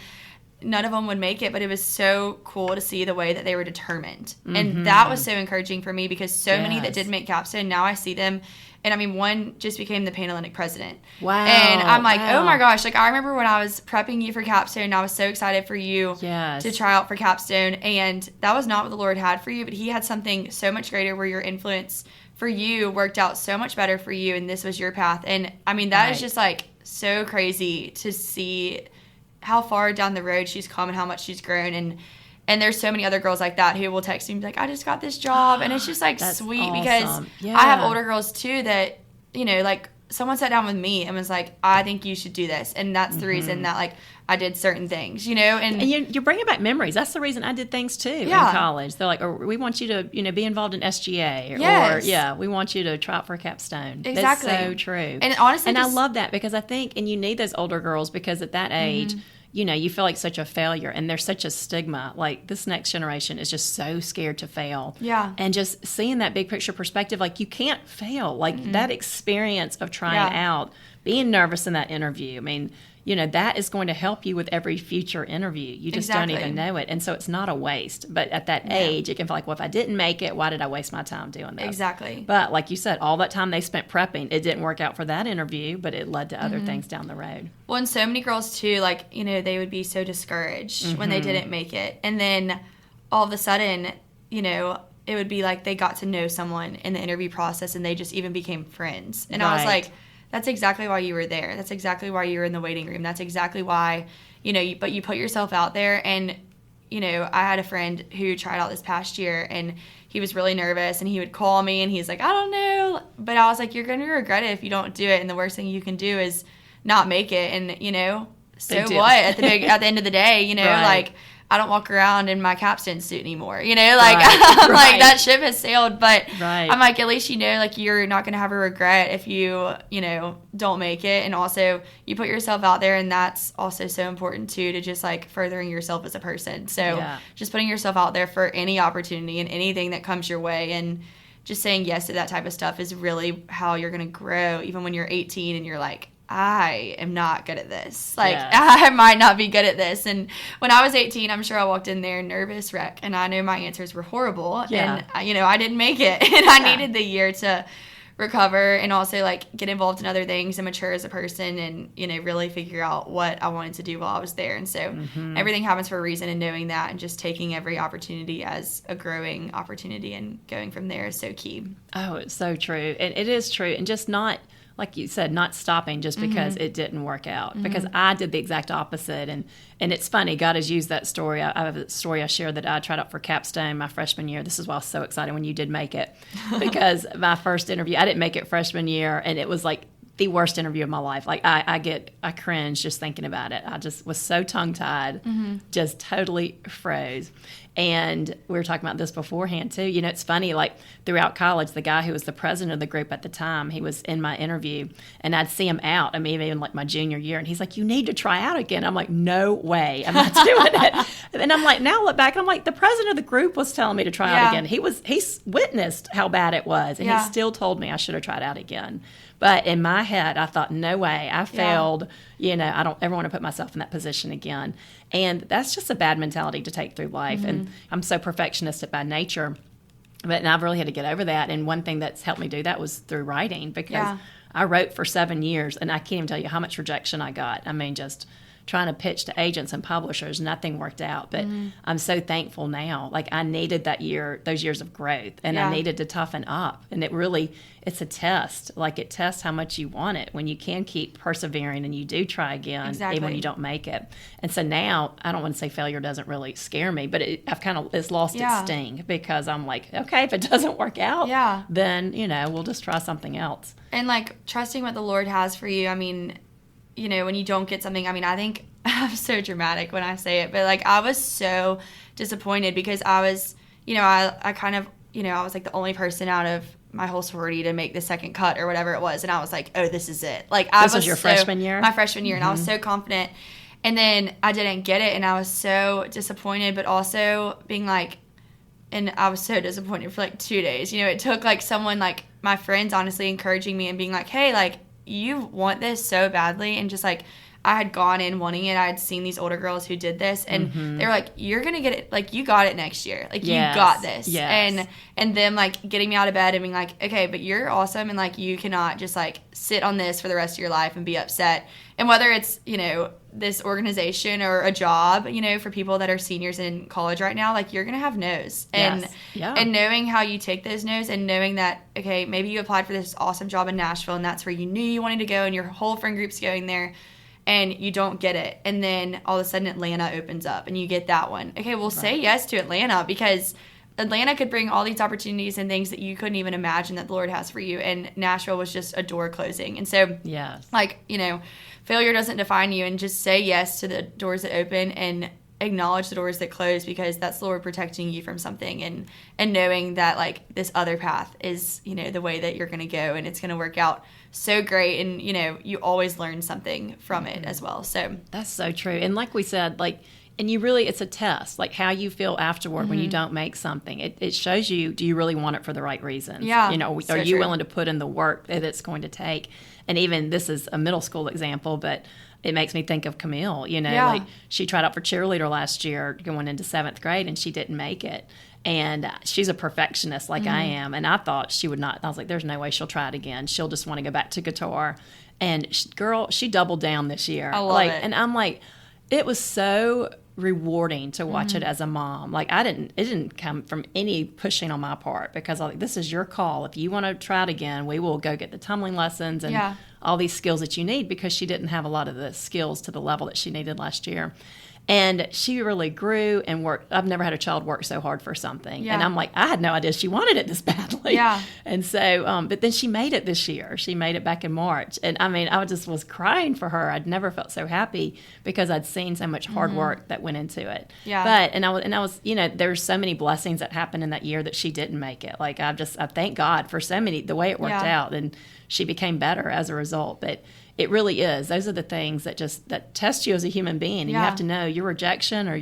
none of them would make it, but it was so cool to see the way that they were determined. And that was so encouraging for me, because so many that did make Capstone, now I see them. And I mean, one just became the Panhellenic president. Wow. And I'm like, oh my gosh. Like, I remember when I was prepping you for Capstone, I was so excited for you to try out for Capstone. And that was not what the Lord had for you, but He had something so much greater, where your influence for you worked out so much better for you. And this was your path. And I mean, that is just like so crazy to see how far down the road she's come and how much she's grown. And there's so many other girls like that who will text me and be like, I just got this job. And it's just like sweet, awesome. Because I have older girls too that, like someone sat down with me and was like, I think you should do this. And that's the reason that like I did certain things, And you're bringing back memories. That's the reason I did things too in college. They're like, we want you to, be involved in SGA. Or we want you to try out for Capstone. Exactly. That's so true. And honestly, I love that, because I think, and you need those older girls, because at that age, you feel like such a failure, and there's such a stigma. Like, this next generation is just so scared to fail. Yeah. And just seeing that big picture perspective, like, you can't fail. Like, that experience of trying out, being nervous in that interview, I mean, that is going to help you with every future interview. You just don't even know it. And so it's not a waste. But at that age, it can feel like, well, if I didn't make it, why did I waste my time doing this? Exactly. But like you said, all that time they spent prepping, it didn't work out for that interview, but it led to other things down the road. Well, and so many girls too, like, they would be so discouraged when they didn't make it. And then all of a sudden, it would be like they got to know someone in the interview process, and they just even became friends. And I was like, that's exactly why you were there. That's exactly why you were in the waiting room. That's exactly why, but you put yourself out there. And, I had a friend who tried out this past year, and he was really nervous, and he would call me, and he's like, I don't know. But I was like, you're going to regret it if you don't do it. And the worst thing you can do is not make it. And, so what at the end of the day, like, I don't walk around in my capstan suit anymore, like, I'm like, that ship has sailed, but I'm like, at least, like, you're not going to have a regret if you, don't make it. And also you put yourself out there, and that's also so important too, to just like furthering yourself as a person. So just putting yourself out there for any opportunity and anything that comes your way, and just saying yes to that type of stuff is really how you're going to grow, even when you're 18 and you're like, I am not good at this. Like, I might not be good at this. And when I was 18, I'm sure I walked in there nervous wreck, and I know my answers were horrible. And, I didn't make it. And I needed the year to recover and also, like, get involved in other things and mature as a person and, really figure out what I wanted to do while I was there. And so everything happens for a reason, and knowing that and just taking every opportunity as a growing opportunity and going from there is so key. Oh, it's so true. And it is true. And just not, like you said, not stopping just because it didn't work out. Because I did the exact opposite. And it's funny, God has used that story. I have a story I shared that I tried out for capstone my freshman year. This is why I was so excited when you did make it. Because my first interview, I didn't make it freshman year, and it was like the worst interview of my life. Like, I cringe just thinking about it. I just was so tongue-tied, just totally froze. And we were talking about this beforehand, too. It's funny, like, throughout college, the guy who was the president of the group at the time, he was in my interview, and I'd see him out, even like my junior year, and he's like, you need to try out again. I'm like, no way, I'm not doing it. And I'm like, now look back, and I'm like, the president of the group was telling me to try out again. He's witnessed how bad it was, and he still told me I should have tried out again. But in my head, I thought, no way, I failed. I don't ever want to put myself in that position again. And that's just a bad mentality to take through life. And I'm so perfectionistic by nature. But I've really had to get over that. And one thing that's helped me do that was through writing, because I wrote for 7 years, and I can't even tell you how much rejection I got. Just trying to pitch to agents and publishers, nothing worked out. But I'm so thankful now. Like, I needed those years of growth, and I needed to toughen up. And it's a test. Like, it tests how much you want it when you can keep persevering and you do try again, even when you don't make it. And so now, I don't want to say failure doesn't really scare me, but it's lost its sting, because I'm like, okay, if it doesn't work out, then, we'll just try something else. And, like, trusting what the Lord has for you, when you don't get something, I think I'm so dramatic when I say it, but, like, I was so disappointed because I was, I kind of, I was, like, the only person out of my whole sorority to make the second cut or whatever it was, and I was like, oh, this is it. Like, this was your freshman year? My freshman year, and I was so confident, and then I didn't get it, and I was so disappointed, but also being like, and I was so disappointed for, like, 2 days. It took, like, someone, like, my friends honestly encouraging me and being like, hey, like, you want this so badly, and just, like, I had gone in wanting it. I had seen these older girls who did this, and they were like, you're going to get it. Like, you got it next year. Like, you got this. Yes. And them, like, getting me out of bed and being like, okay, but you're awesome, and, like, you cannot just, like, sit on this for the rest of your life and be upset. And whether it's, this organization or a job, for people that are seniors in college right now, like, you're going to have no's. And and knowing how you take those no's, and knowing that, okay, maybe you applied for this awesome job in Nashville, and that's where you knew you wanted to go, and your whole friend group's going there, and you don't get it, and then all of a sudden Atlanta opens up and you get that one. Okay, well, say yes to Atlanta, because Atlanta could bring all these opportunities and things that you couldn't even imagine that the Lord has for you, and Nashville was just a door closing. And so, like, failure doesn't define you, and just say yes to the doors that open and acknowledge the doors that close, because that's the Lord protecting you from something, and knowing that, like, this other path is, the way that you're going to go, and it's going to work out so great, and you always learn something from it as well. So that's so true. And like we said, like, and it's a test, like, how you feel afterward when you don't make something. It shows you, do you really want it for the right reasons? Are you willing to put in the work that it's going to take? And even, this is a middle school example, but it makes me think of Camille. Like, she tried out for cheerleader last year going into 7th grade, and she didn't make it. And she's a perfectionist like I am. And I thought she would not. I was like, there's no way she'll try it again. She'll just want to go back to guitar. And she doubled down this year. I love it. And I'm like, it was so rewarding to watch it as a mom. Like, it didn't come from any pushing on my part, because I was like, this is your call. If you want to try it again, we will go get the tumbling lessons and all these skills that you need, because she didn't have a lot of the skills to the level that she needed last year. And she really grew and worked. I've never had a child work so hard for something. Yeah. And I'm like, I had no idea she wanted it this badly. Yeah. And so, but then she made it this year. She made it back in March. And I mean, I just was crying for her. I'd never felt so happy because I'd seen so much hard work that went into it. Yeah. But, and I was, you know, there's so many blessings that happened in that year that she didn't make it. Like, I thank God for so many, the way it worked out. And she became better as a result. But it really is. Those are the things that test you as a human being. And you have to know your rejection or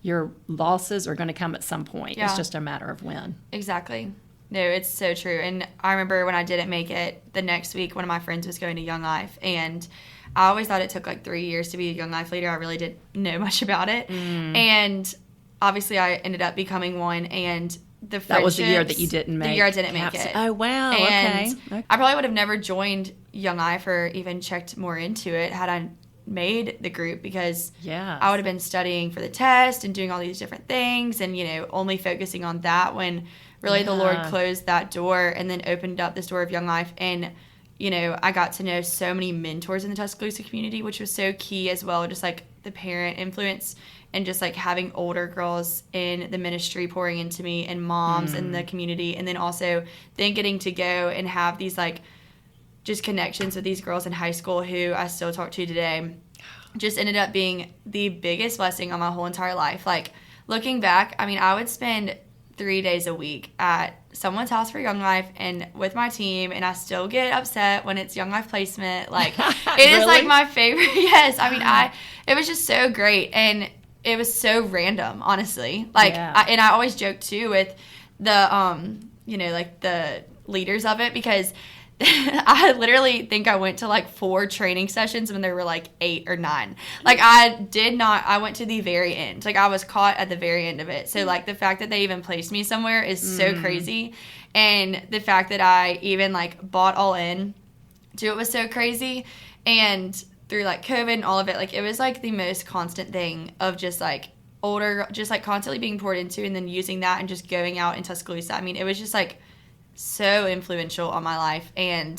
your losses are going to come at some point. Yeah. It's just a matter of when. Exactly. No, it's so true. And I remember when I didn't make it, the next week one of my friends was going to Young Life. And I always thought it took like 3 years to be a Young Life leader. I really didn't know much about it. And obviously I ended up becoming one. And that was the year that you didn't make it. The year I didn't make it. Oh, wow. And okay. I probably would have never joined Young Life or even checked more into it had I made the group, because I would have been studying for the test and doing all these different things and, you know, only focusing on that when really the Lord closed that door and then opened up this door of Young Life. And, you know, I got to know so many mentors in the Tuscaloosa community, which was so key as well, just like the parent influence and just like having older girls in the ministry pouring into me and moms in the community. And then also then getting to go and have these like just connections with these girls in high school who I still talk to today just ended up being the biggest blessing on my whole entire life. Like looking back, I mean, I would spend 3 days a week at someone's house for Young Life and with my team, and I still get upset when it's Young Life placement. Like it is like my favorite. Yes. I mean, it was just so great. And it was so random, honestly. Like, and I always joke too with the, you know, like the leaders of it, because I literally think I went to like 4 training sessions when there were like 8 or 9. Like I went to the very end. Like I was caught at the very end of it. So like the fact that they even placed me somewhere is so crazy. And the fact that I even like bought all in to it was so crazy. And through like COVID and all of it, like it was like the most constant thing of just like older, just like constantly being poured into and then using that and just going out in Tuscaloosa. I mean, it was just like so influential on my life, and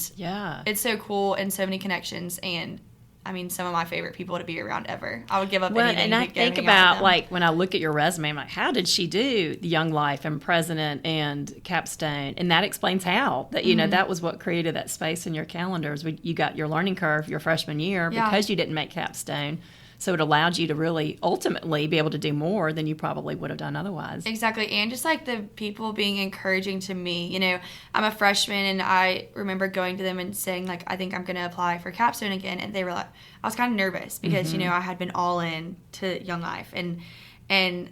it's so cool and so many connections, and I mean, some of my favorite people to be around ever. I would give up anything. And I think about like when I look at your resume, I'm like, how did she do the Young Life and President and Capstone? And that explains how. That you know that was what created that space in your calendars. You got your learning curve your freshman year because you didn't make Capstone. So it allowed you to really ultimately be able to do more than you probably would have done otherwise. Exactly. And just like the people being encouraging to me. You know, I'm a freshman and I remember going to them and saying like, I think I'm going to apply for Capstone again. And they were like, I was kind of nervous because, you know, I had been all in to Young Life. And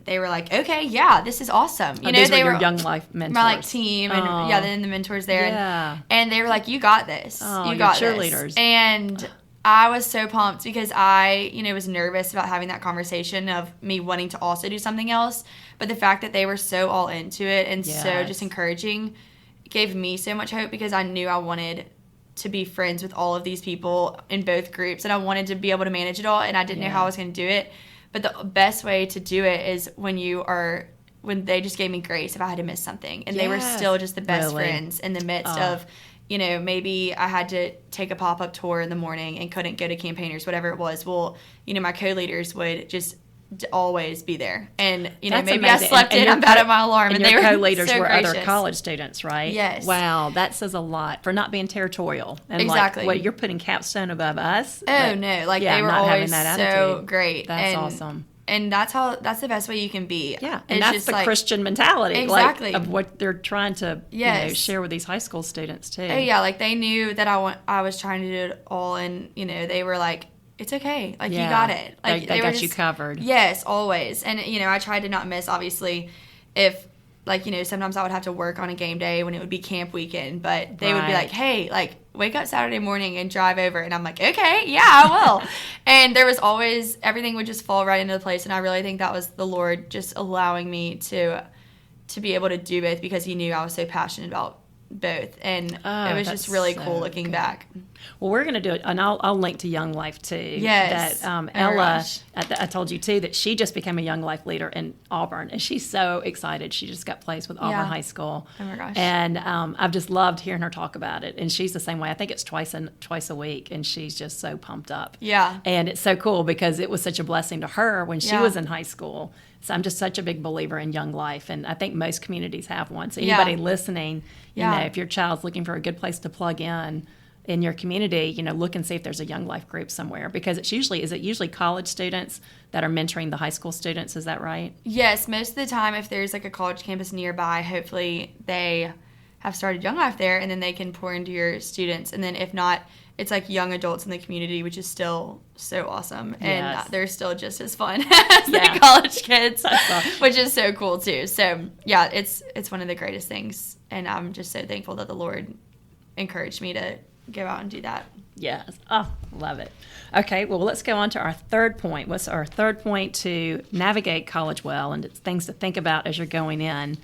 they were like, okay, yeah, this is awesome. You know, they were your Young Life mentors. My like team and then the mentors there. Yeah. And they were like, you got this. You got cheerleaders. This. And I was so pumped because I, you know, was nervous about having that conversation of me wanting to also do something else. But the fact that they were so all into it and so just encouraging gave me so much hope, because I knew I wanted to be friends with all of these people in both groups. And I wanted to be able to manage it all. And I didn't know how I was going to do it. But the best way to do it is when they just gave me grace if I had to miss something. And they were still just the best friends in the midst of, you know, maybe I had to take a pop-up tour in the morning and couldn't go to campaigners, whatever it was. Well, you know, my co-leaders would just always be there. And, you know, that's maybe amazing. I slept in, I'm bad at my alarm. And they your were co-leaders so were gracious. Other college students, right? Yes. Wow, that says a lot for not being territorial. And exactly. Like, what, you're putting Capstone above us? Oh, no. Like, they were always so great. That's awesome. And that's the best way you can be. Yeah, and it's that's the like, Christian mentality, exactly, like, of what they're trying to you know, share with these high school students too. Oh yeah, like they knew that I was trying to do it all, and you know they were like, it's okay, like you got it, like they got you covered. Yes, always. And you know I tried to not miss, obviously, if like you know sometimes I would have to work on a game day when it would be camp weekend, but they would be like, hey, like wake up Saturday morning and drive over. And I'm like, okay, yeah, I will. And there was always, everything would just fall right into the place. And I really think that was the Lord just allowing me to be able to do both, because he knew I was so passionate about both. And it was just really cool looking back. Well, we're going to do it, and I'll link to Young Life too. Yes. That Ella, I told you too that she just became a Young Life leader in Auburn, and she's so excited. She just got placed with Auburn High School. Oh my gosh. And I've just loved hearing her talk about it. And she's the same way. I think it's twice a week, and she's just so pumped up. Yeah. And it's so cool because it was such a blessing to her when she was in high school. So I'm just such a big believer in Young Life, and I think most communities have one. So anybody listening, you know, if your child's looking for a good place to plug in your community, you know, look and see if there's a Young Life group somewhere, because is it usually college students that are mentoring the high school students? Is that right? Yes, most of the time, if there's like a college campus nearby, hopefully they have started Young Life there, and then they can pour into your students. And then if not, it's like young adults in the community, which is still so awesome. And they're still just as fun as the college kids, which is so cool too. So yeah, it's one of the greatest things. And I'm just so thankful that the Lord encouraged me to go out and do that. Yes. Oh, love it. Okay, well, let's go on to our third point. What's our third point to navigate college well, and it's things to think about as you're going in,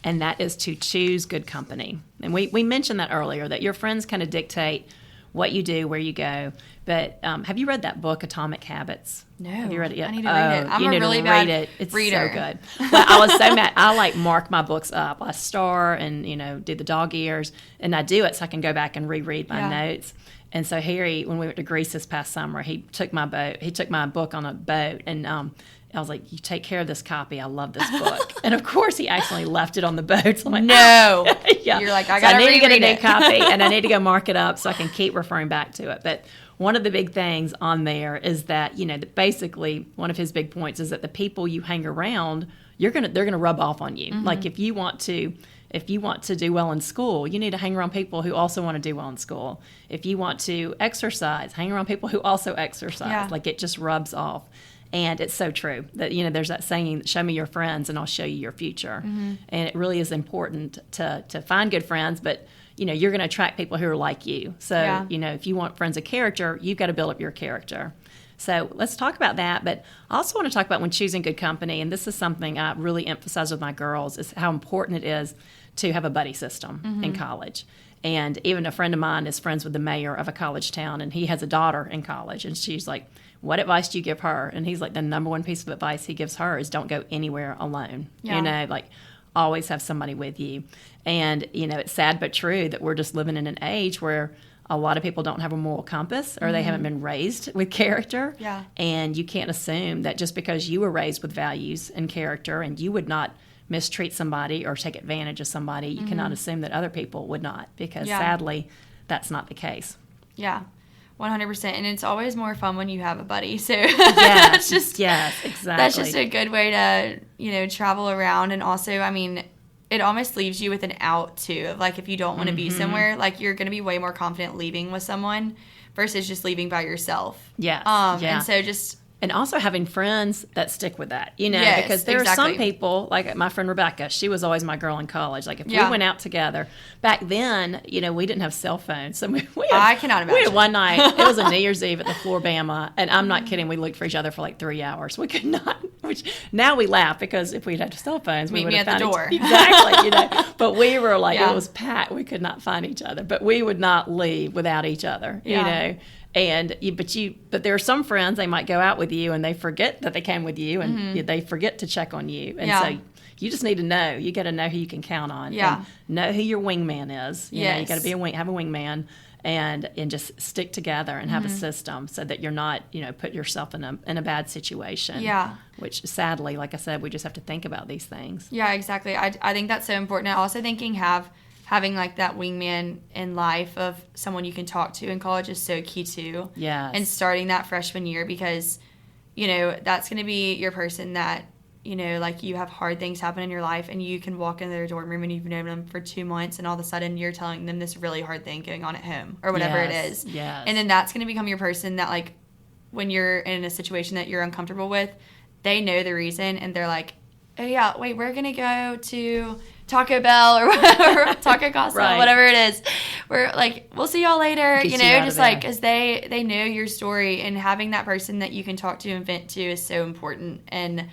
and that is to choose good company. And we mentioned that earlier, that your friends kind of dictate what you do, where you go. But have you read that book, Atomic Habits? No. Have you read it yet? I need to read it. I'm a really bad It's reader. so good. Well, I was so mad. I mark my books up. I star and, do the dog ears. And I do it so I can go back and reread my notes. And so Harry, when we went to Greece this past summer, he took my book on a boat, and I was like, "You take care of this copy. I love this book." And of course, he accidentally left it on the boat. So I'm like, "No." Yeah. You're like, "I got to need to get a new it. copy, and I need to go mark it up so I can keep referring back to it." But one of the big things on there is that that basically one of his big points is that the people you hang around, they're gonna rub off on you. Mm-hmm. Like if you want to do well in school, you need to hang around people who also want to do well in school. If you want to exercise, hang around people who also exercise. Yeah. Like it just rubs off. And it's so true that, there's that saying, show me your friends and I'll show you your future. Mm-hmm. And it really is important to find good friends, but, you're going to attract people who are like you. So, if you want friends of character, you've got to build up your character. So let's talk about that. But I also want to talk about when choosing good company, and this is something I really emphasize with my girls, is how important it is to have a buddy system in college. And even a friend of mine is friends with the mayor of a college town, and he has a daughter in college, and she's like, "What advice do you give her?" And he's like, the number one piece of advice he gives her is don't go anywhere alone. Yeah. Always have somebody with you. And, it's sad but true that we're just living in an age where a lot of people don't have a moral compass, or they haven't been raised with character. Yeah. And you can't assume that just because you were raised with values and character and you would not mistreat somebody or take advantage of somebody, you cannot assume that other people would not, because sadly, that's not the case. Yeah. 100%. And it's always more fun when you have a buddy. So yes, yes, exactly. That's just a good way to, travel around. And also, it almost leaves you with an out too. Like if you don't want to be somewhere, like you're going to be way more confident leaving with someone versus just leaving by yourself. Yes. And so and also having friends that stick with that, because there are some people, like my friend Rebecca, she was always my girl in college. Like if we went out together, back then, we didn't have cell phones. So I cannot imagine. We had one night, it was a New Year's Eve at the Floribama, and I'm not kidding, we looked for each other for like 3 hours. We could not, which now we laugh, because if we'd had cell phones, we would have found me at the door. Exactly, But we were like, it was packed. We could not find each other, but we would not leave without each other, And but there are some friends, they might go out with you and they forget that they came with you, and they forget to check on you. And so you just need to know. You got to know who you can count on. Yeah. And know who your wingman is. You got to have a wingman, and just stick together and have a system so that you're not, put yourself in a bad situation. Yeah. Which sadly, like I said, we just have to think about these things. Yeah, exactly. I think that's so important. I also think having like that wingman in life of someone you can talk to in college is so key too. Yes. And starting that freshman year, because, that's going to be your person that, like you have hard things happen in your life, and you can walk in their dorm room and you've known them for 2 months, and all of a sudden you're telling them this really hard thing going on at home or whatever it is. Yes. And then that's going to become your person that, like, when you're in a situation that you're uncomfortable with, they know the reason, and they're like, oh yeah, wait, we're going to go to Taco Bell or whatever, Taco Casa, right. Whatever it is. We're like, we'll see y'all later, just like, because they know your story, and having that person that you can talk to and vent to is so important. And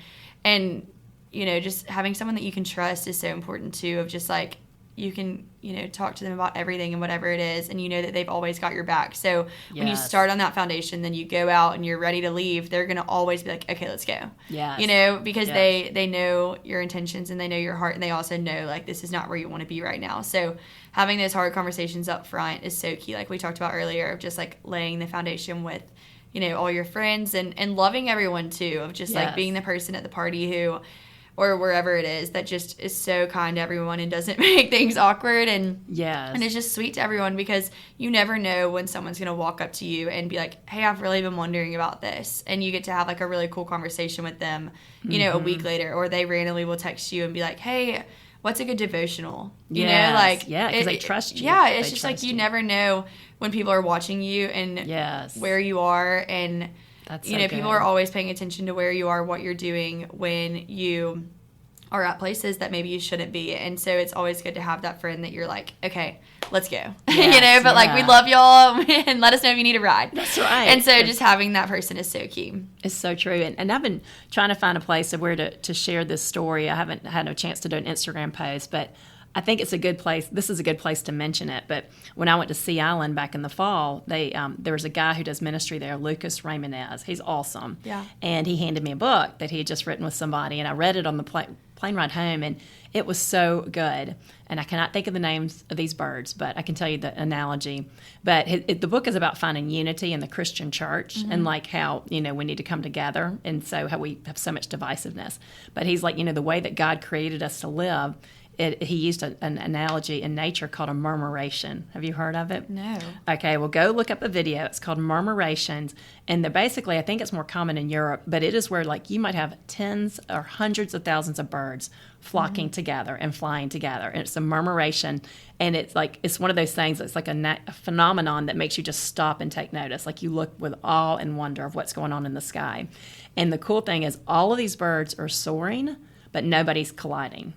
just having someone that you can trust is so important too, of just like, you can talk to them about everything and whatever it is, and you know that they've always got your back. So when you start on that foundation, then you go out and you're ready to leave, they're going to always be like, okay, let's go. Yes. Because they know your intentions and they know your heart, and they also know, like, this is not where you want to be right now. So having those hard conversations up front is so key, like we talked about earlier, of just, like, laying the foundation with, all your friends and loving everyone, too, of just, like, being the person at the party who, or wherever it is, that just is so kind to everyone and doesn't make things awkward. And it's just sweet to everyone, because you never know when someone's going to walk up to you and be like, hey, I've really been wondering about this. And you get to have, like, a really cool conversation with them, a week later. Or they randomly will text you and be like, hey, what's a good devotional? Because they trust you. Yeah, it's just like you never know when people are watching you and where you are. And that's people are always paying attention to where you are, what you're doing when you are at places that maybe you shouldn't be. And so it's always good to have that friend that you're like, okay, let's go. But like, we love y'all and let us know if you need a ride. That's right. And so just having that person is so key. It's so true. And I've been trying to find a place of where to share this story. I haven't had a chance to do an Instagram post, but I think it's a good place. This is a good place to mention it. But when I went to Sea Island back in the fall, there was a guy who does ministry there, Lucas Ramonez. He's awesome. Yeah. And he handed me a book that he had just written with somebody, and I read it on the plane ride home, and it was so good. And I cannot think of the names of these birds, but I can tell you the analogy. But the book is about finding unity in the Christian church, and like how, we need to come together, and so how we have so much divisiveness. But he's like, the way that God created us to live, he used an analogy in nature called a murmuration. Have you heard of it? No. Okay, well, go look up a video. It's called Murmurations. And basically, I think it's more common in Europe, but it is where, like, you might have tens or hundreds of thousands of birds flocking together and flying together. And it's a murmuration. And it's like, it's one of those things that's like a phenomenon that makes you just stop and take notice. Like, you look with awe and wonder of what's going on in the sky. And the cool thing is, all of these birds are soaring, but nobody's colliding.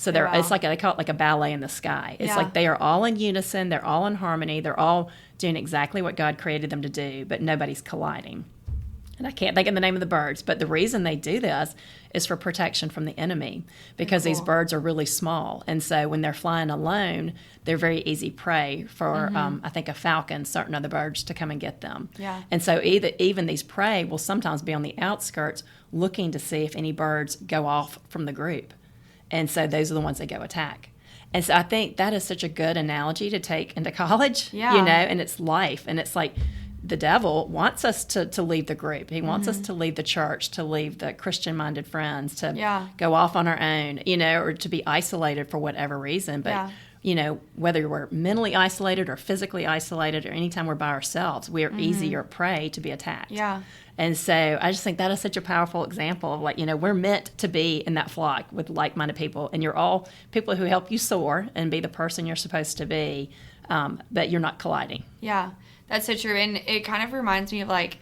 So it's like, they call it like a ballet in the sky. It's like they are all in unison, they're all in harmony, they're all doing exactly what God created them to do, but nobody's colliding. And I can't think of the name of the birds, but the reason they do this is for protection from the enemy, because these birds are really small. And so when they're flying alone, they're very easy prey for, I think, a falcon, certain other birds to come and get them. Yeah. And so even these prey will sometimes be on the outskirts looking to see if any birds go off from the group. And so those are the ones that go attack. And so I think that is such a good analogy to take into college, and it's life. And it's like the devil wants us to leave the group. He wants us to leave the church, to leave the Christian-minded friends, to go off on our own, or to be isolated for whatever reason. But, whether we're mentally isolated or physically isolated, or anytime we're by ourselves, we are easier prey to be attacked. Yeah. And so I just think that is such a powerful example of, like, we're meant to be in that flock with like-minded people, and you're all people who help you soar and be the person you're supposed to be, but you're not colliding. Yeah, that's so true. And it kind of reminds me of, like,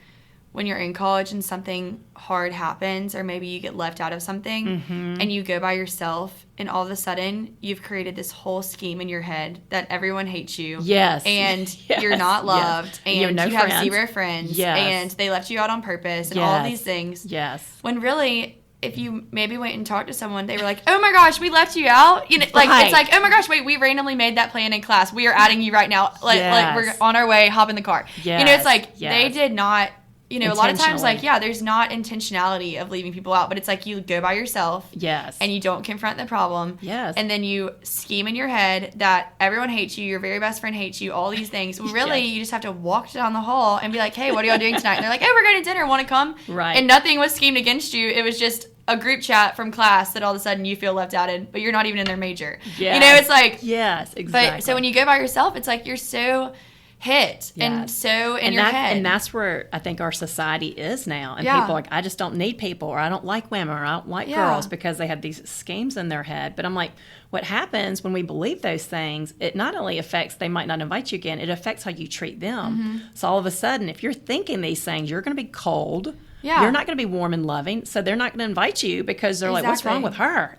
when you're in college and something hard happens, or maybe you get left out of something and you go by yourself, and all of a sudden you've created this whole scheme in your head that everyone hates you. Yes. And you're not loved. And you have zero friends. Yes. And they left you out on purpose and all of these things. Yes. When really, if you maybe went and talked to someone, they were like, oh my gosh, we left you out. It's like, oh my gosh, wait, we randomly made that plan in class. We are adding you right now. Like we're on our way, hop in the car. Yes. It's like they did not. A lot of times, like, there's not intentionality of leaving people out, but it's like you go by yourself. Yes. And you don't confront the problem. Yes. And then you scheme in your head that everyone hates you, your very best friend hates you, all these things. Well, really, you just have to walk down the hall and be like, hey, what are y'all doing tonight? And they're like, oh, we're going to dinner. Want to come? Right. And nothing was schemed against you. It was just a group chat from class that all of a sudden you feel left out in, but you're not even in their major. Yes. It's like. Yes, exactly. But so when you go by yourself, it's like you're so hit and so in your head. And that's where I think our society is now. And people are like, I just don't need people, or I don't like women, or I don't like girls, because they have these schemes in their head. But I'm like, what happens when we believe those things, it not only affects, they might not invite you again, it affects how you treat them. So all of a sudden, if you're thinking these things, you're going to be cold. Yeah. You're not going to be warm and loving, so they're not going to invite you, because they're like, what's wrong with her?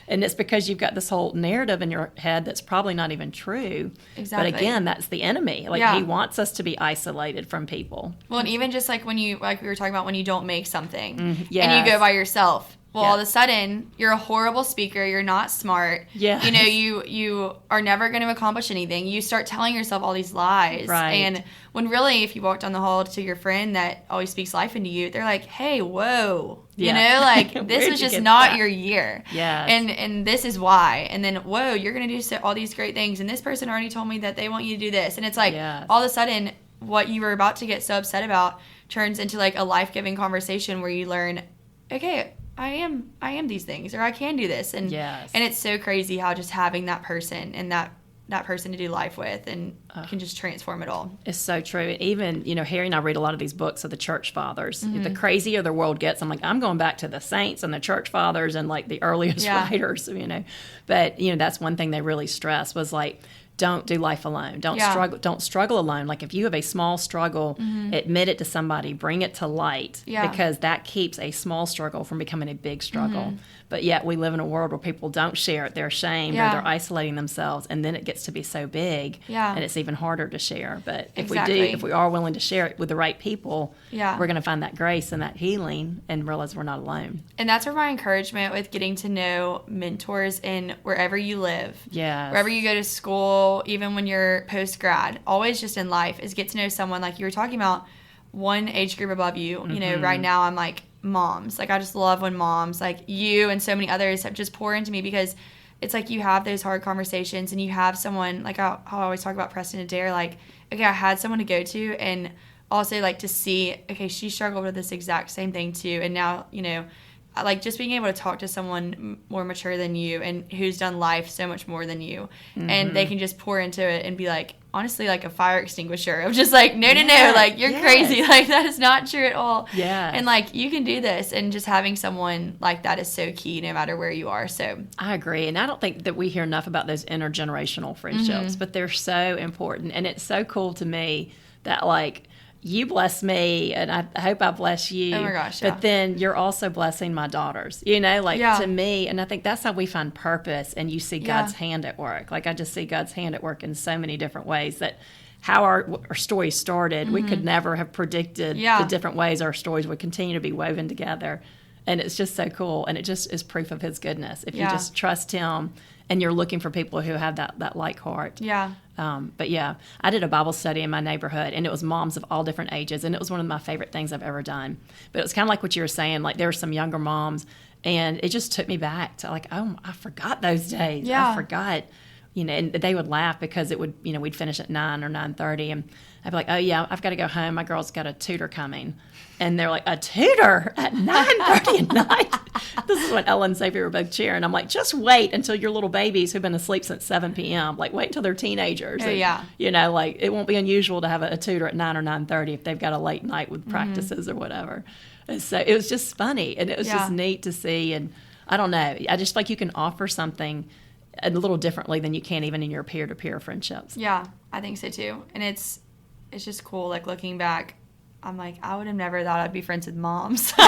And it's because you've got this whole narrative in your head that's probably not even true. Exactly. But again, that's the enemy. Like, he wants us to be isolated from people. Well, and even just like when you, like we were talking about, when you don't make something and you go by yourself, Well, all of a sudden, you're a horrible speaker. You're not smart. Yeah. You know, you are never going to accomplish anything. You start telling yourself all these lies. Right. And when really, if you walk down the hall to your friend that always speaks life into you, they're like, hey, whoa. Yeah. You know, like, this was just not your year. Yeah. And this is why. And then, whoa, you're going to do all these great things. And this person already told me that they want you to do this. And it's like, all of a sudden, what you were about to get so upset about turns into like a life-giving conversation where you learn, okay, I am these things, or I can do this. And and it's so crazy how just having that person and that person to do life with and can just transform it all. It's so true. Even, Harry and I read a lot of these books of the church fathers. The crazier the world gets, I'm like, I'm going back to the saints and the church fathers and like the earliest writers, But, that's one thing they really stress was like, don't do life alone. Don't struggle alone. Like if you have a small struggle, admit it to somebody, bring it to light, because that keeps a small struggle from becoming a big struggle. But yet we live in a world where people don't share it. They're ashamed or they're isolating themselves, and then it gets to be so big and it's even harder to share. But if we are willing to share it with the right people, we're going to find that grace and that healing and realize we're not alone. And that's where my encouragement with getting to know mentors in wherever you live, wherever you go to school, even when you're post-grad, always just in life, is get to know someone like you were talking about, one age group above you. Right now I'm like moms. Like I just love when moms like you and so many others have just pour into me, because it's like you have those hard conversations and you have someone like how I always talk about Preston and Dare, like, okay, I had someone to go to, and also like to see, okay, she struggled with this exact same thing too. And now, like just being able to talk to someone more mature than you and who's done life so much more than you, and they can just pour into it and be like, honestly, like a fire extinguisher of just like, no, like you're crazy. Like that is not true at all. Yeah. And like, you can do this. And just having someone like that is so key no matter where you are. So I agree. And I don't think that we hear enough about those intergenerational friendships, but they're so important. And it's so cool to me that like, you bless me, and I hope I bless you. Oh my gosh, But then you're also blessing my daughters, to me. And I think that's how we find purpose, and you see God's hand at work. Like I just see God's hand at work in so many different ways that how our story started, we could never have predicted the different ways our stories would continue to be woven together. And it's just so cool. And it just is proof of his goodness. If you just trust him and you're looking for people who have that like heart. Yeah. But yeah, I did a Bible study in my neighborhood, and it was moms of all different ages, and it was one of my favorite things I've ever done. But it was kind of like what you were saying, like there were some younger moms, and it just took me back to like, oh, I forgot those days. Yeah. I forgot, and they would laugh because it would, we'd finish at 9 or 9:30, and I'd be like, oh yeah, I've got to go home. My girl's got a tutor coming. And they're like, a tutor at 9:30 at night? This is when Ella and Xavier were both cheering. I'm like, just wait until your little babies who've been asleep since 7 p.m. Like, wait until they're teenagers. Oh, yeah. Like, it won't be unusual to have a tutor at 9 or 9:30 if they've got a late night with practices or whatever. And so it was just funny, and it was just neat to see. And I don't know. I just like you can offer something a little differently than you can even in your peer-to-peer friendships. Yeah, I think so too. And it's just cool, like, looking back. I'm like, I would have never thought I'd be friends with moms. Or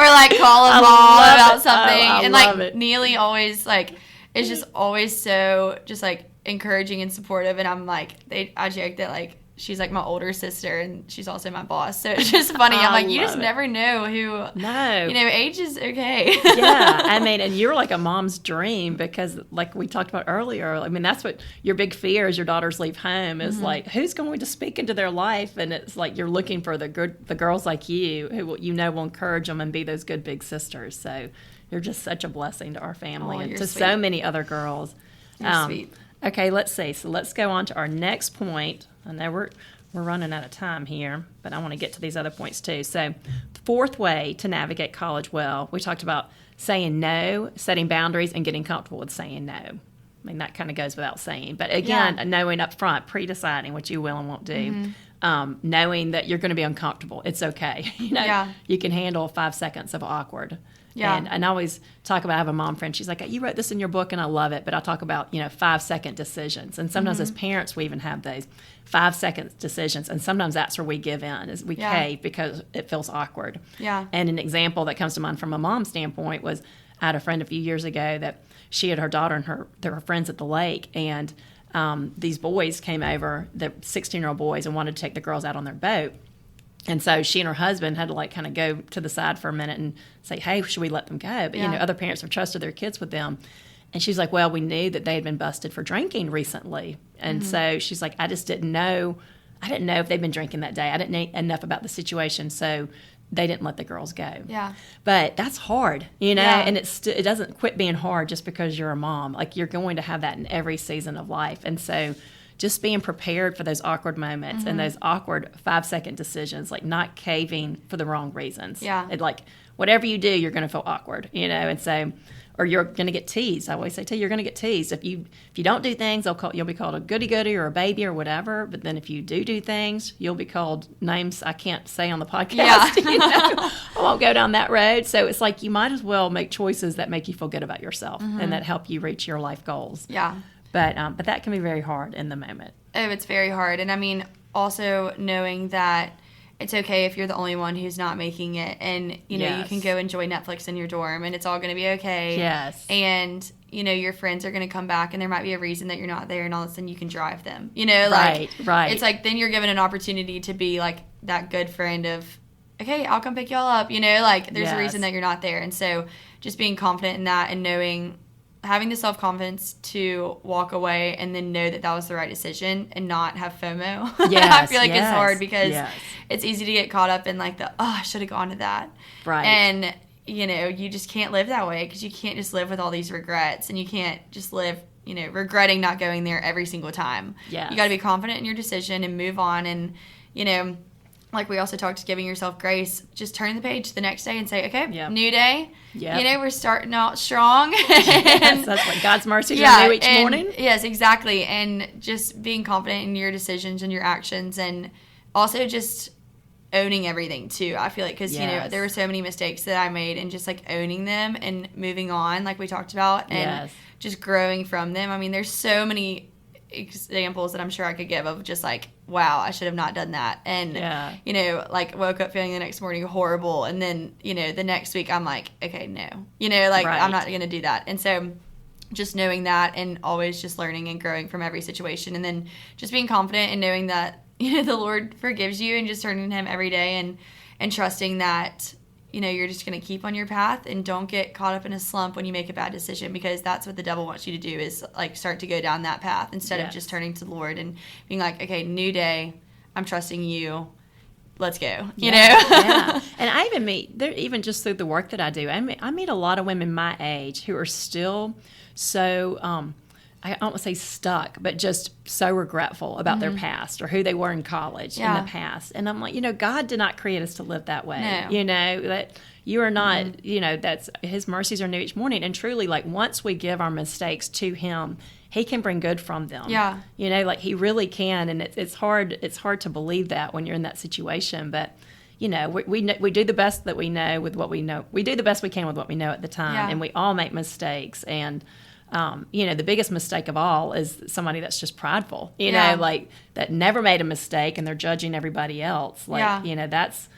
like call a mom about something. And like Neely always like is just always so just like encouraging and supportive. And I'm like, I joke that like she's like my older sister and she's also my boss. So it's just funny. I'm like, you just never know who. No. Age is okay. Yeah. I mean, and you're like a mom's dream because like we talked about earlier, I mean, that's what your big fear as your daughters leave home is like, who's going to speak into their life? And it's like you're looking for the girls like you who will encourage them and be those good big sisters. So you're just such a blessing to our family and to sweet. So many other girls. You're sweet. Okay, let's see. So let's go on to our next point. I know we're running out of time here, but I want to get to these other points too. So the fourth way to navigate college well, we talked about saying no, setting boundaries, and getting comfortable with saying no. I mean, that kind of goes without saying. But again, knowing up front, pre-deciding what you will and won't do. Knowing that you're going to be uncomfortable. It's okay. You can handle 5 seconds of awkward. Yeah. And I always talk about, I have a mom friend, she's like, you wrote this in your book and I love it, but I talk about, 5-second decisions. And sometimes as parents, we even have those 5-second decisions. And sometimes that's where we give in, is we cave because it feels awkward. Yeah. And an example that comes to mind from a mom standpoint was, I had a friend a few years ago that she had her daughter and they were friends at the lake, and these boys came over, the 16-year-old boys, and wanted to take the girls out on their boat. And so she and her husband had to like kind of go to the side for a minute and say, hey, should we let them go? But, you know, other parents have trusted their kids with them. And she's like, well, we knew that they had been busted for drinking recently. And so she's like, I just didn't know. I didn't know if they'd been drinking that day. I didn't know enough about the situation. So they didn't let the girls go. Yeah. But that's hard, you know, and it doesn't quit being hard just because you're a mom. Like, you're going to have that in every season of life. And so just being prepared for those awkward moments and those awkward 5-second decisions, like not caving for the wrong reasons. Yeah. It, like, whatever you do, you're going to feel awkward, you know, and so, or you're going to get teased. I always say, you're going to get teased. If you don't do things, you'll be called a goody-goody or a baby or whatever. But then if you do things, you'll be called names I can't say on the podcast. Yeah. You know? I won't go down that road. So it's like you might as well make choices that make you feel good about yourself and that help you reach your life goals. Yeah. But that can be very hard in the moment. Oh, it's very hard. And I mean, also knowing that it's okay if you're the only one who's not making it, and you know you can go enjoy Netflix in your dorm and it's all going to be okay. Yes. And you know your friends are going to come back and there might be a reason that you're not there, and all of a sudden you can drive them. You know, like right. It's like then you're given an opportunity to be like that good friend of, okay, I'll come pick y'all up. You know, like there's a reason that you're not there, and so just being confident in that and knowing, having the self-confidence to walk away and then know that that was the right decision and not have FOMO. Yes, I feel like it's hard because it's easy to get caught up in like I should have gone to that. Right. And, you know, you just can't live that way because you can't just live with all these regrets, and you can't just live, you know, regretting not going there every single time. Yes. You got to be confident in your decision and move on, and, you know, like we also talked, giving yourself grace, just turn the page the next day and say, okay, new day. Yep. You know, we're starting out strong. Yes, that's what God's mercies are new each morning. Yes, exactly. And just being confident in your decisions and your actions, and also just owning everything too. I feel like because, you know, there were so many mistakes that I made, and just like owning them and moving on, like we talked about, and just growing from them. I mean, there's so many examples that I'm sure I could give of just like, wow, I should have not done that. And, you know, like woke up feeling the next morning horrible. And then, you know, the next week I'm like, okay, no, you know, like I'm not going to do that. And so just knowing that, and always just learning and growing from every situation, and then just being confident and knowing that, you know, the Lord forgives you, and just turning to Him every day and trusting that, you know, you're just going to keep on your path, and don't get caught up in a slump when you make a bad decision, because that's what the devil wants you to do, is like start to go down that path instead of just turning to the Lord and being like, okay, new day, I'm trusting you. Let's go. You know? Yeah. And I even even just through the work that I do, I meet a lot of women my age who are still so, I don't want to say stuck, but just so regretful about their past, or who they were in college in the past. And I'm like, you know, God did not create us to live that way. No. You know, that you are not, you know, that's His mercies are new each morning. And truly, like, once we give our mistakes to Him, He can bring good from them. Yeah. You know, like He really can. And it's hard to believe that when you're in that situation. But, you know, we do the best that we know with what we know. We do the best we can with what we know at the time. Yeah. And we all make mistakes. And, you know, the biggest mistake of all is somebody that's just prideful, you know, like that never made a mistake and they're judging everybody else. Like, you know, that's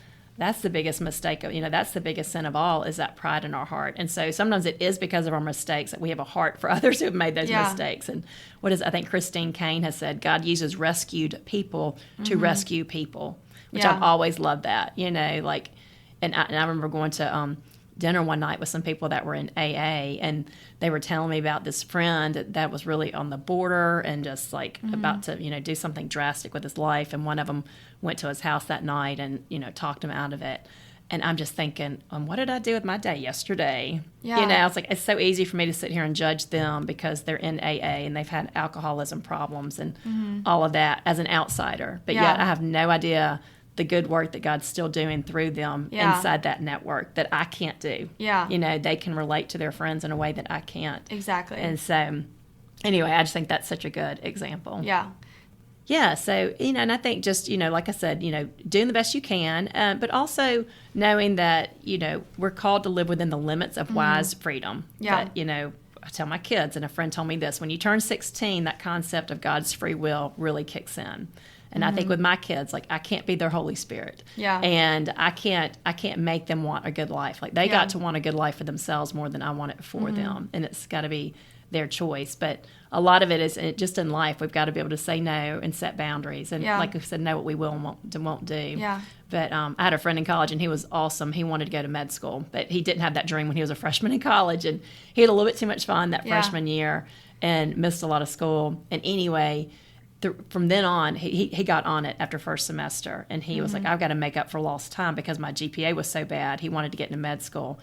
the biggest mistake. You know, that's the biggest sin of all, is that pride in our heart. And so sometimes it is because of our mistakes that we have a heart for others who have made those mistakes. And I think Christine Kane has said, God uses rescued people to rescue people, which I've always loved that, you know, like, and I remember going to, dinner one night with some people that were in AA, and they were telling me about this friend that was really on the border and just like about to, you know, do something drastic with his life. And one of them went to his house that night and, you know, talked him out of it. And I'm just thinking, what did I do with my day yesterday? Yeah. You know, it's like, it's so easy for me to sit here and judge them because they're in AA and they've had alcoholism problems and all of that as an outsider. But yet I have no idea the good work that God's still doing through them inside that network that I can't do. Yeah. You know, they can relate to their friends in a way that I can't. Exactly. And so, anyway, I just think that's such a good example. Yeah. Yeah, so, you know, and I think just, you know, like I said, you know, doing the best you can, but also knowing that, you know, we're called to live within the limits of wise freedom. Yeah. But, you know, I tell my kids, and a friend told me this, when you turn 16, that concept of God's free will really kicks in. And I think with my kids, like, I can't be their Holy Spirit. Yeah. And I can't make them want a good life. Like, they got to want a good life for themselves more than I want it for them. And it's got to be their choice. But a lot of it is just in life. We've got to be able to say no and set boundaries. And like I said, know what we will and won't do. Yeah. But I had a friend in college, and he was awesome. He wanted to go to med school, but he didn't have that dream when he was a freshman in college. And he had a little bit too much fun that freshman year and missed a lot of school. And anyway, from then on, he got on it after first semester. And he was like, I've got to make up for lost time because my GPA was so bad. He wanted to get into med school.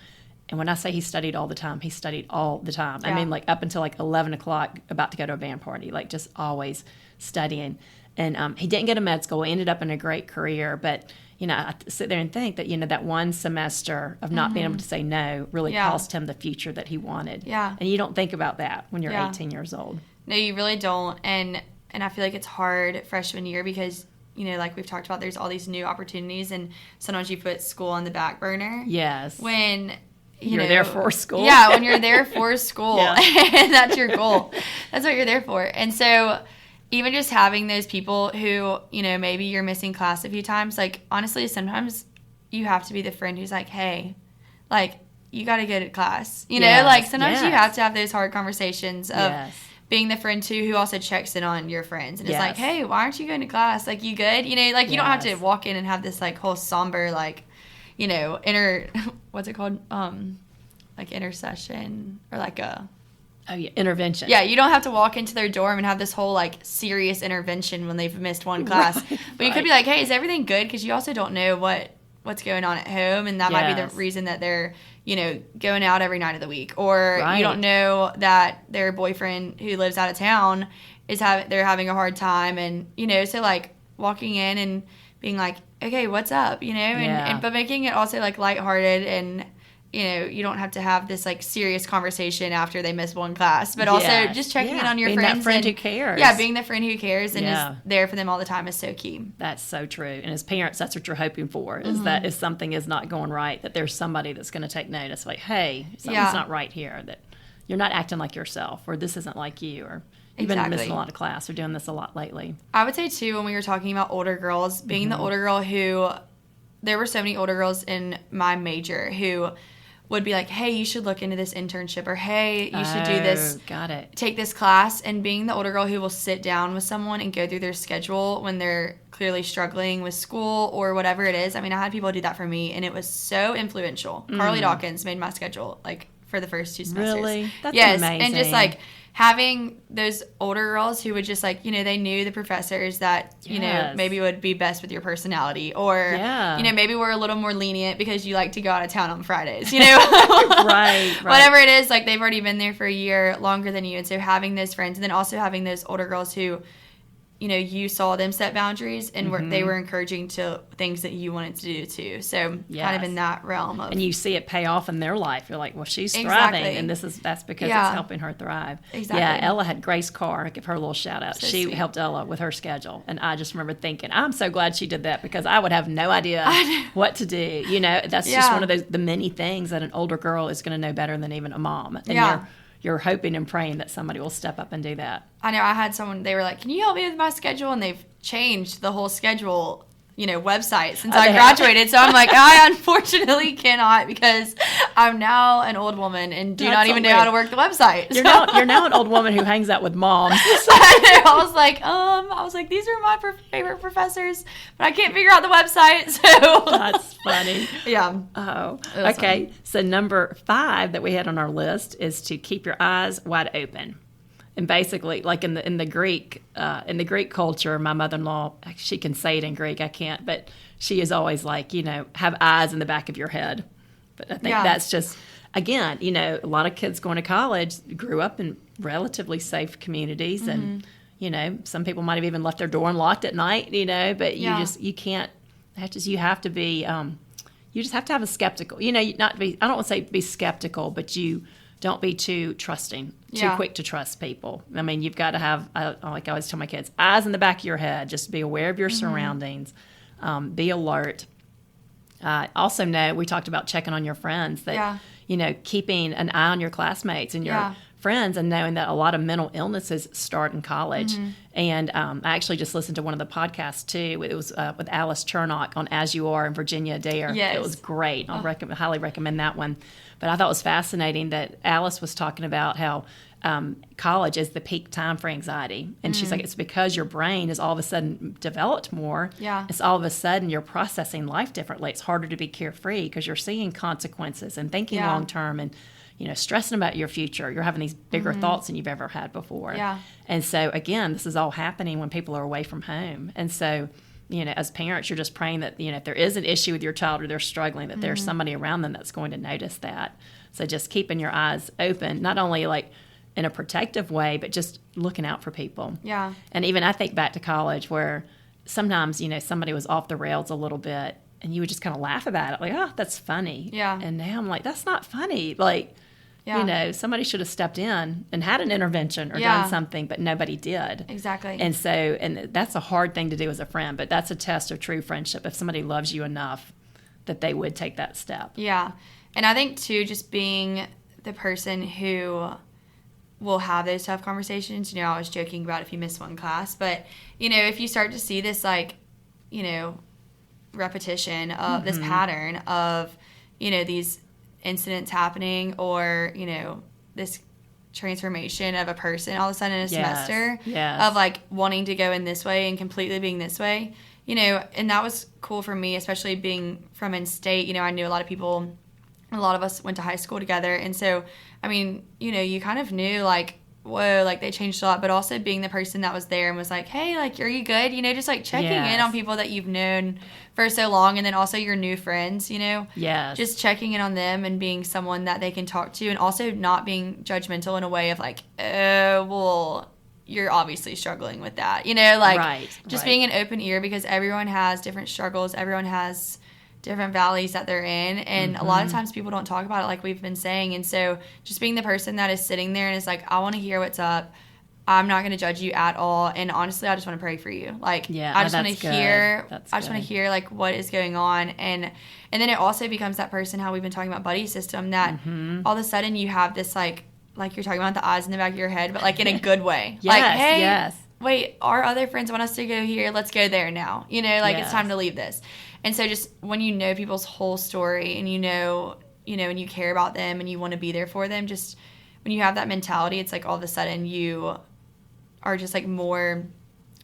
And when I say he studied all the time, he studied all the time. I mean, like up until like 11 o'clock, about to go to a band party, like just always studying. And he didn't get to med school. He ended up in a great career. But, I sit there and think that, that one semester of not being able to say no really cost him the future that he wanted. Yeah. And you don't think about that when you're 18 years old. No, you really don't. And I feel like it's hard freshman year because, like we've talked about, there's all these new opportunities. And sometimes you put school on the back burner. Yes. When... You're there for school. Yeah, when you're there for school. And that's your goal. That's what you're there for. And so even just having those people who, maybe you're missing class a few times, like, honestly, sometimes you have to be the friend who's like, hey, like, you got to go to class. Like, sometimes you have to have those hard conversations of being the friend, too, who also checks in on your friends. And it's like, hey, why aren't you going to class? Like, you good? You don't have to walk in and have this, like, whole somber, like, what's it called? Like intercession or like a... Oh, yeah, intervention. Yeah, you don't have to walk into their dorm and have this whole, like, serious intervention when they've missed one class. But you could be like, hey, is everything good? Because you also don't know what's going on at home, and that might be the reason that they're, going out every night of the week. Or you don't know that their boyfriend who lives out of town they're having a hard time. And, so, like, walking in and being like, okay, what's up, but making it also, like, lighthearted and, you don't have to have this, like, serious conversation after they miss one class, but also just checking in on your being friends. That friend who cares. Yeah, being the friend who cares and is there for them all the time is so key. That's so true. And as parents, that's what you're hoping for, is that if something is not going right, that there's somebody that's going to take notice, like, hey, something's not right here, that you're not acting like yourself, or this isn't like you, or you've been missing a lot of class or doing this a lot lately. I would say, too, when we were talking about older girls, being the older girl who, there were so many older girls in my major who would be like, hey, you should look into this internship, or hey, you should do this. Got it. Take this class. And being the older girl who will sit down with someone and go through their schedule when they're clearly struggling with school or whatever it is. I mean, I had people do that for me, and it was so influential. Carly Dawkins made my schedule, like, for the first 2 semesters. Really? That's amazing. And just, like, having those older girls who would just, like, they knew the professors that, maybe would be best with your personality. Or, maybe we're a little more lenient because you like to go out of town on Fridays, right. Whatever it is, like, they've already been there for a year longer than you. And so having those friends, and then also having those older girls who, you saw them set boundaries and they were encouraging to things that you wanted to do too. So kind of in that realm of, and you see it pay off in their life. You're like, well, she's thriving, and that's because it's helping her thrive. Exactly. Yeah, Ella had Grace Carr. Give her a little shout out. So she sweet. helped Ella with her schedule, and I just remember thinking, I'm so glad she did that, because I would have no idea what to do. That's just one of the many things that an older girl is going to know better than even a mom. And you're hoping and praying that somebody will step up and do that. I know I had someone, they were like, can you help me with my schedule? And they've changed the whole schedule, website since I graduated. So I'm like, I unfortunately cannot, because I'm now an old woman and do not even know how to work the website. You're now an old woman who hangs out with moms. I was like, these are my favorite professors, but I can't figure out the website. So that's funny. Yeah. Oh, okay. Funny. So number 5 that we had on our list is to keep your eyes wide open. And basically, like in the Greek culture, my mother-in-law, she can say it in Greek, I can't, but she is always like, have eyes in the back of your head. But I think that's just, again, a lot of kids going to college grew up in relatively safe communities, and some people might have even left their door unlocked at night, but you can't. You have to be. You just have to have a skeptical. Not be. I don't want to say be skeptical, but you don't be too trusting, too quick to trust people. I mean, you've got to have, like I always tell my kids, eyes in the back of your head. Just be aware of your surroundings. Be alert. Also know, we talked about checking on your friends, that, keeping an eye on your classmates and your friends, and knowing that a lot of mental illnesses start in college. And I actually just listened to one of the podcasts, too. It was with Alice Chernock on As You Are and Virginia Adair. Yes. It was great. I'll highly recommend that one. But I thought it was fascinating that Alice was talking about how college is the peak time for anxiety. And she's like, it's because your brain is all of a sudden developed more. Yeah. It's all of a sudden you're processing life differently. It's harder to be carefree because you're seeing consequences and thinking long term and, stressing about your future. You're having these bigger thoughts than you've ever had before. Yeah. And so, again, this is all happening when people are away from home. And so, as parents, you're just praying that, if there is an issue with your child or they're struggling, that there's somebody around them that's going to notice that. So just keeping your eyes open, not only like in a protective way, but just looking out for people. Yeah. And even I think back to college where sometimes, somebody was off the rails a little bit and you would just kind of laugh about it. Like, oh, that's funny. Yeah. And now I'm like, that's not funny. Like, somebody should have stepped in and had an intervention or done something, but nobody did. Exactly. And so, and that's a hard thing to do as a friend, but that's a test of true friendship. If somebody loves you enough that they would take that step. Yeah. And I think, too, just being the person who will have those tough conversations. I was joking about if you miss one class, but, if you start to see this, like, repetition of this pattern of, these incidents happening or, this transformation of a person all of a sudden in a semester of, like, wanting to go in this way and completely being this way, and that was cool for me, especially being from in-state. I knew a lot of people. A lot of us went to high school together. And so, I mean, you kind of knew, like, whoa, like, they changed a lot. But also being the person that was there and was like, hey, like, are you good? Just, like, checking in on people that you've known for so long. And then also your new friends, Yes. Just checking in on them and being someone that they can talk to. And also not being judgmental in a way of, like, oh, well, you're obviously struggling with that. Just being an open ear because everyone has different struggles. Everyone has different valleys that they're in, and a lot of times people don't talk about it like we've been saying. And so just being the person that is sitting there and is like, I want to hear what's up. I'm not going to judge you at all, and honestly I just want to pray for you. Like, I just want to hear like what is going on. And then it also becomes that person, how we've been talking about buddy system, that all of a sudden you have this like you're talking about the eyes in the back of your head, but like in a good way. Like, hey, wait, our other friends want us to go here, let's go there now. It's time to leave this. And so just when you know people's whole story and and you care about them and you want to be there for them, just when you have that mentality, it's like all of a sudden you are just like more,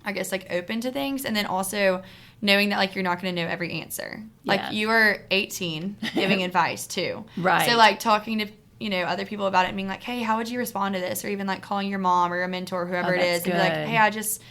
I guess, like open to things. And then also knowing that like you're not going to know every answer. Like you are 18 giving advice too. Right. So like talking to other people about it and being like, hey, how would you respond to this? Or even like calling your mom or a mentor, whoever it is, and be like, hey, I just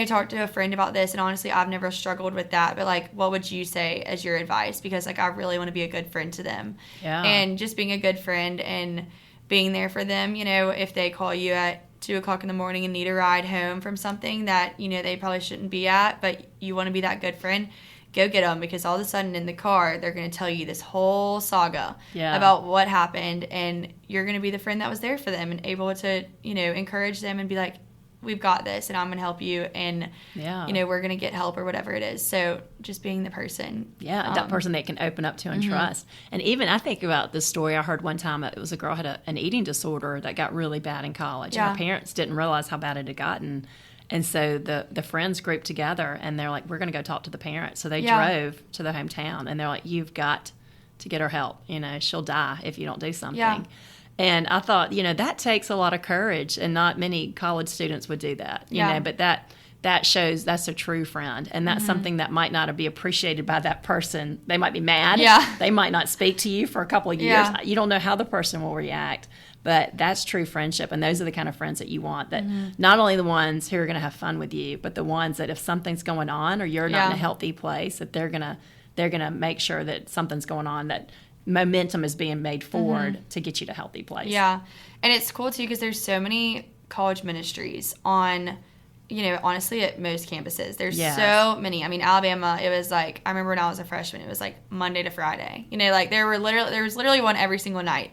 talked to a friend about this, and honestly, I've never struggled with that, but like, what would you say as your advice? Because like, I really want to be a good friend to them. Yeah. And just being a good friend and being there for them, if they call you at 2:00 in the morning and need a ride home from something that, they probably shouldn't be at, but you want to be that good friend, go get them, because all of a sudden in the car, they're going to tell you this whole saga about what happened, and you're going to be the friend that was there for them and able to, encourage them and be like, we've got this, and I'm going to help you, and, we're going to get help or whatever it is. So just being the person. Yeah, that person they can open up to and trust. And even I think about this story I heard one time. It was a girl had an eating disorder that got really bad in college, and her parents didn't realize how bad it had gotten. And so the friends grouped together, and they're like, we're going to go talk to the parents. So they drove to the hometown, and they're like, you've got to get her help. She'll die if you don't do something. Yeah. And I thought, that takes a lot of courage, and not many college students would do that, you know, but that shows that's a true friend, and that's something that might not be appreciated by that person. They might be mad. Yeah. They might not speak to you for a couple of years. Yeah. You don't know how the person will react. But that's true friendship, and those are the kind of friends that you want, that not only the ones who are going to have fun with you, but the ones that if something's going on or you're not in a healthy place, that they're gonna make sure that something's going on, that momentum is being made forward to get you to a healthy place. Yeah, and it's cool, too, because there's so many college ministries on, honestly, at most campuses. There's so many. I mean, Alabama, it was like, I remember when I was a freshman, it was like Monday to Friday. Like there was literally one every single night.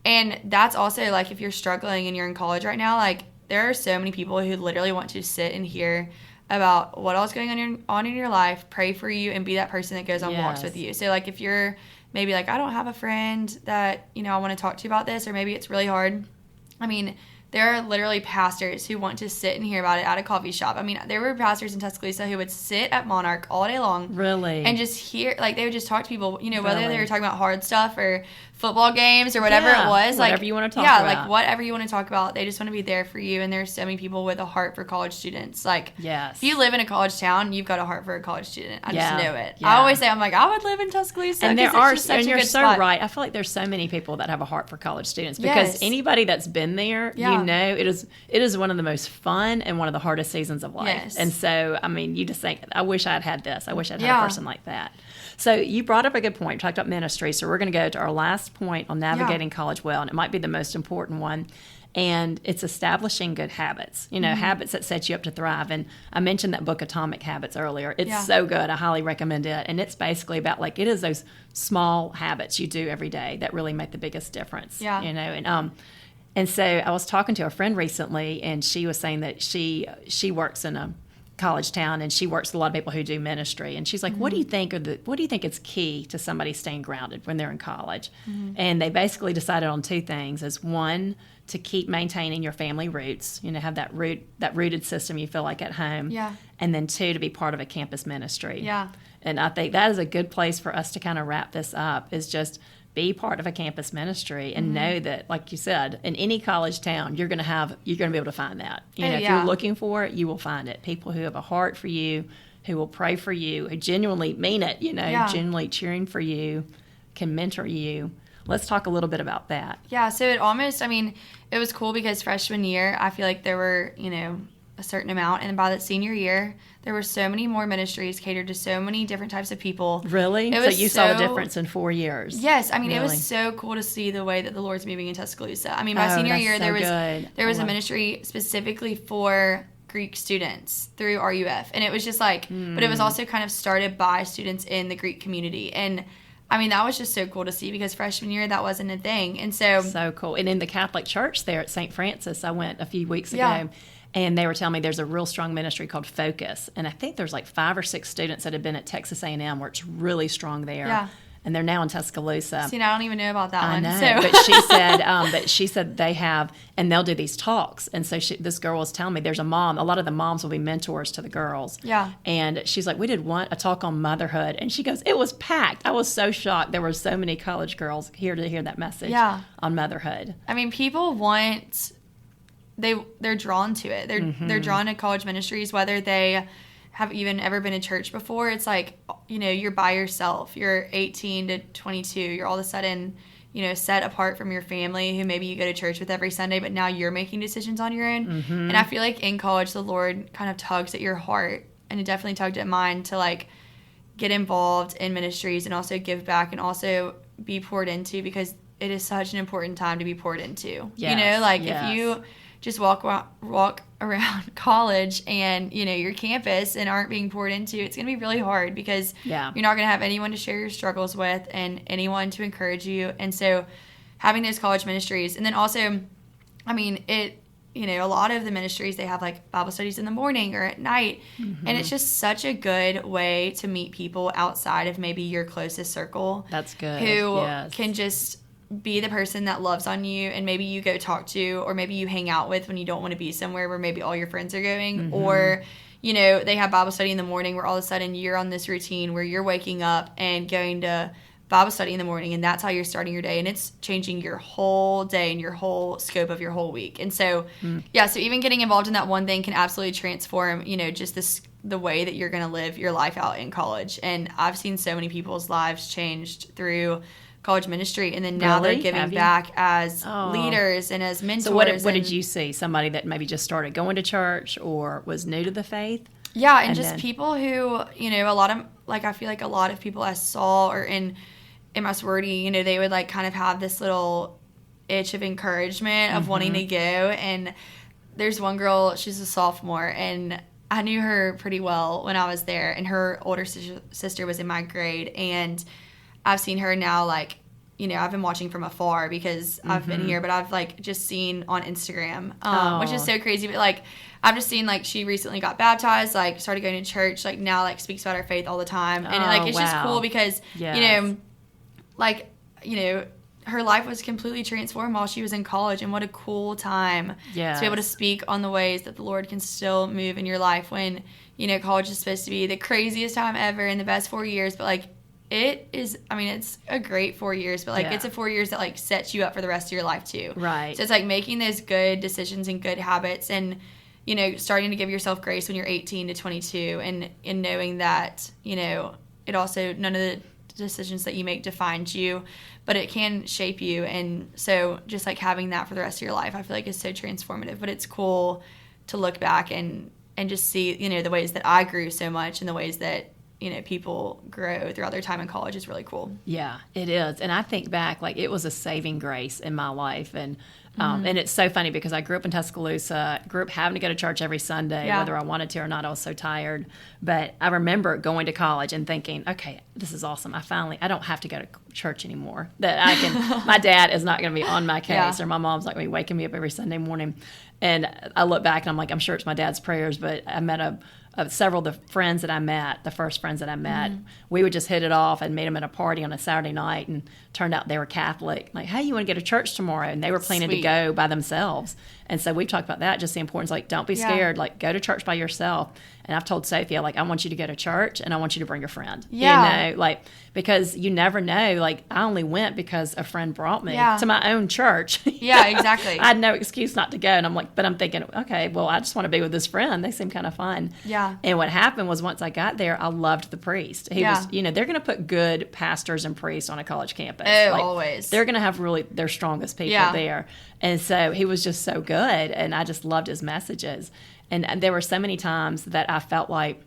And that's also, like, if you're struggling and you're in college right now, like, there are so many people who literally want to sit and hear about what else is going on in your life, pray for you, and be that person that goes on walks with you. So, like, if you're maybe like, I don't have a friend that, I want to talk to about this, or maybe it's really hard. I mean, there are literally pastors who want to sit and hear about it at a coffee shop. I mean, there were pastors in Tuscaloosa who would sit at Monarch all day long. Really? And just hear, like, they would just talk to people, you know, whether they were talking about hard stuff or football games or whatever it was. Whatever you want to talk about. Yeah, like, whatever you want to talk about. They just want to be there for you. And there's so many people with a heart for college students. Like, if you live in a college town, you've got a heart for a college student. I just know it. I always say, I'm like, I would live in Tuscaloosa. And there are, and you're so right. I feel like there's so many people that have a heart for college students because anybody that's been there, you know, it is one of the most fun and one of the hardest seasons of life. Yes. And so, I mean, you just think, I wish I'd had this. I wish I'd had a person like that. So you brought up a good point. You talked about ministry. So we're going to go to our last point on navigating college well, and it might be the most important one. And it's establishing good habits, you know, habits that set you up to thrive. And I mentioned that book, Atomic Habits, earlier. It's so good. I highly recommend it. And it's basically about, like, it is those small habits you do every day that really make the biggest difference, you know. And so I was talking to a friend recently, and she was saying that she works in a college town, and she works with a lot of people who do ministry. And she's like, what do you think is key to somebody staying grounded when they're in college? And they basically decided on two things: is one, to keep maintaining your family roots, you know, have that rooted system you feel like at home. And then two, to be part of a campus ministry. And I think that is a good place for us to kind of wrap this up, is just be part of a campus ministry and know that, like you said, in any college town, you're going to be able to find that. You know, if you're looking for it, you will find it. People who have a heart for you, who will pray for you, who genuinely mean it, you know, genuinely cheering for you, can mentor you. Let's talk a little bit about that. Yeah, so it was cool because freshman year, I feel like there were, you know, a certain amount, and by that senior year, there were so many more ministries catered to so many different types of people. Really? So you saw the difference in 4 years? Yes. I mean, it was so cool to see the way that the Lord's moving in Tuscaloosa. I mean, my senior year, there was a ministry specifically for Greek students through RUF. And it was just like, but it was also kind of started by students in the Greek community. And I mean, that was just so cool to see because freshman year, that wasn't a thing. And so cool. And in the Catholic Church there at St. Francis, I went a few weeks ago. And they were telling me there's a real strong ministry called Focus. And I think there's like 5 or 6 students that have been at Texas A&M where it's really strong there. And they're now in Tuscaloosa. See, I don't even know about that one. I know, so. but she said they have, and they'll do these talks. And so this girl was telling me there's a lot of the moms will be mentors to the girls. And she's like, we did a talk on motherhood. And she goes, it was packed. I was so shocked. There were so many college girls here to hear that message on motherhood. I mean, people want... They're drawn to it. They're drawn to college ministries, whether they have even ever been to church before. It's like, you know, you're by yourself. You're 18 to 22. You're all of a sudden, you know, set apart from your family who maybe you go to church with every Sunday, but now you're making decisions on your own. And I feel like in college, the Lord kind of tugs at your heart, and it definitely tugged at mine to, like, get involved in ministries and also give back and also be poured into, because it is such an important time to be poured into. You know, like if you just walk around college and, you know, your campus and aren't being poured into, it's going to be really hard because you're not going to have anyone to share your struggles with and anyone to encourage you. And so having those college ministries, and then also, I mean, you know, a lot of the ministries, they have like Bible studies in the morning or at night. And it's just such a good way to meet people outside of maybe your closest circle. That's good. Who can just be the person that loves on you, and maybe you go talk to, or maybe you hang out with when you don't want to be somewhere where maybe all your friends are going, or, you know, they have Bible study in the morning where all of a sudden you're on this routine where you're waking up and going to Bible study in the morning, and that's how you're starting your day, and it's changing your whole day and your whole scope of your whole week. And so, so even getting involved in that one thing can absolutely transform, you know, just the way that you're going to live your life out in college. And I've seen so many people's lives changed through college ministry, and then now they're giving back as leaders and as mentors. So what did you see? Somebody that maybe just started going to church or was new to the faith? Yeah, and just people who, you know, I feel like a lot of people I saw or in my sorority, you know, they would like kind of have this little itch of encouragement of wanting to go. And there's one girl, she's a sophomore, and I knew her pretty well when I was there, and her older sister was in my grade, and I've seen her now, like, you know, I've been watching from afar because I've been here, but I've, like, just seen on Instagram, which is so crazy. But, like, I've just seen, like, she recently got baptized, like, started going to church, like, now, like, speaks about her faith all the time. And, like, it's just cool because, you know, like, you know, her life was completely transformed while she was in college, and what a cool time to be able to speak on the ways that the Lord can still move in your life when, you know, college is supposed to be the craziest time ever and the best 4 years, but like it is, I mean, it's a great 4 years, but like it's a 4 years that like sets you up for the rest of your life too. Right. So it's like making those good decisions and good habits, and, you know, starting to give yourself grace when you're 18 to 22, and knowing that, you know, it also, none of the decisions that you make defines you, but it can shape you. And so just like having that for the rest of your life, I feel like is so transformative. But it's cool to look back and just see, you know, the ways that I grew so much and the ways that, you know, people grow throughout their time in college is really cool. Yeah, it is. And I think back, like, it was a saving grace in my life. And and it's so funny because I grew up in Tuscaloosa, grew up having to go to church every Sunday, whether I wanted to or not. I was so tired. But I remember going to college and thinking, okay, this is awesome. I don't have to go to church anymore. That I can, my dad is not going to be on my case, or my mom's not going to be waking me up every Sunday morning. And I look back and I'm like, I'm sure it's my dad's prayers, but I met several of the friends that I met, the first friends that I met, we would just hit it off and meet them at a party on a Saturday night, and turned out they were Catholic. Like, hey, you want to go to church tomorrow? And they were planning to go by themselves. And so we've talked about that, just the importance, like, don't be scared, like, go to church by yourself. And I've told Sophia, like, I want you to go to church and I want you to bring a friend. Yeah. You know, like, because you never know. Like, I only went because a friend brought me to my own church. Yeah, exactly. I had no excuse not to go. And I'm like, but I'm thinking, okay, well, I just want to be with this friend. They seem kind of fun. Yeah. And what happened was, once I got there, I loved the priest. He was, you know, they're going to put good pastors and priests on a college campus. Oh, like, always. They're going to have really their strongest people there. And so he was just so good. And I just loved his messages. And there were so many times that I felt like,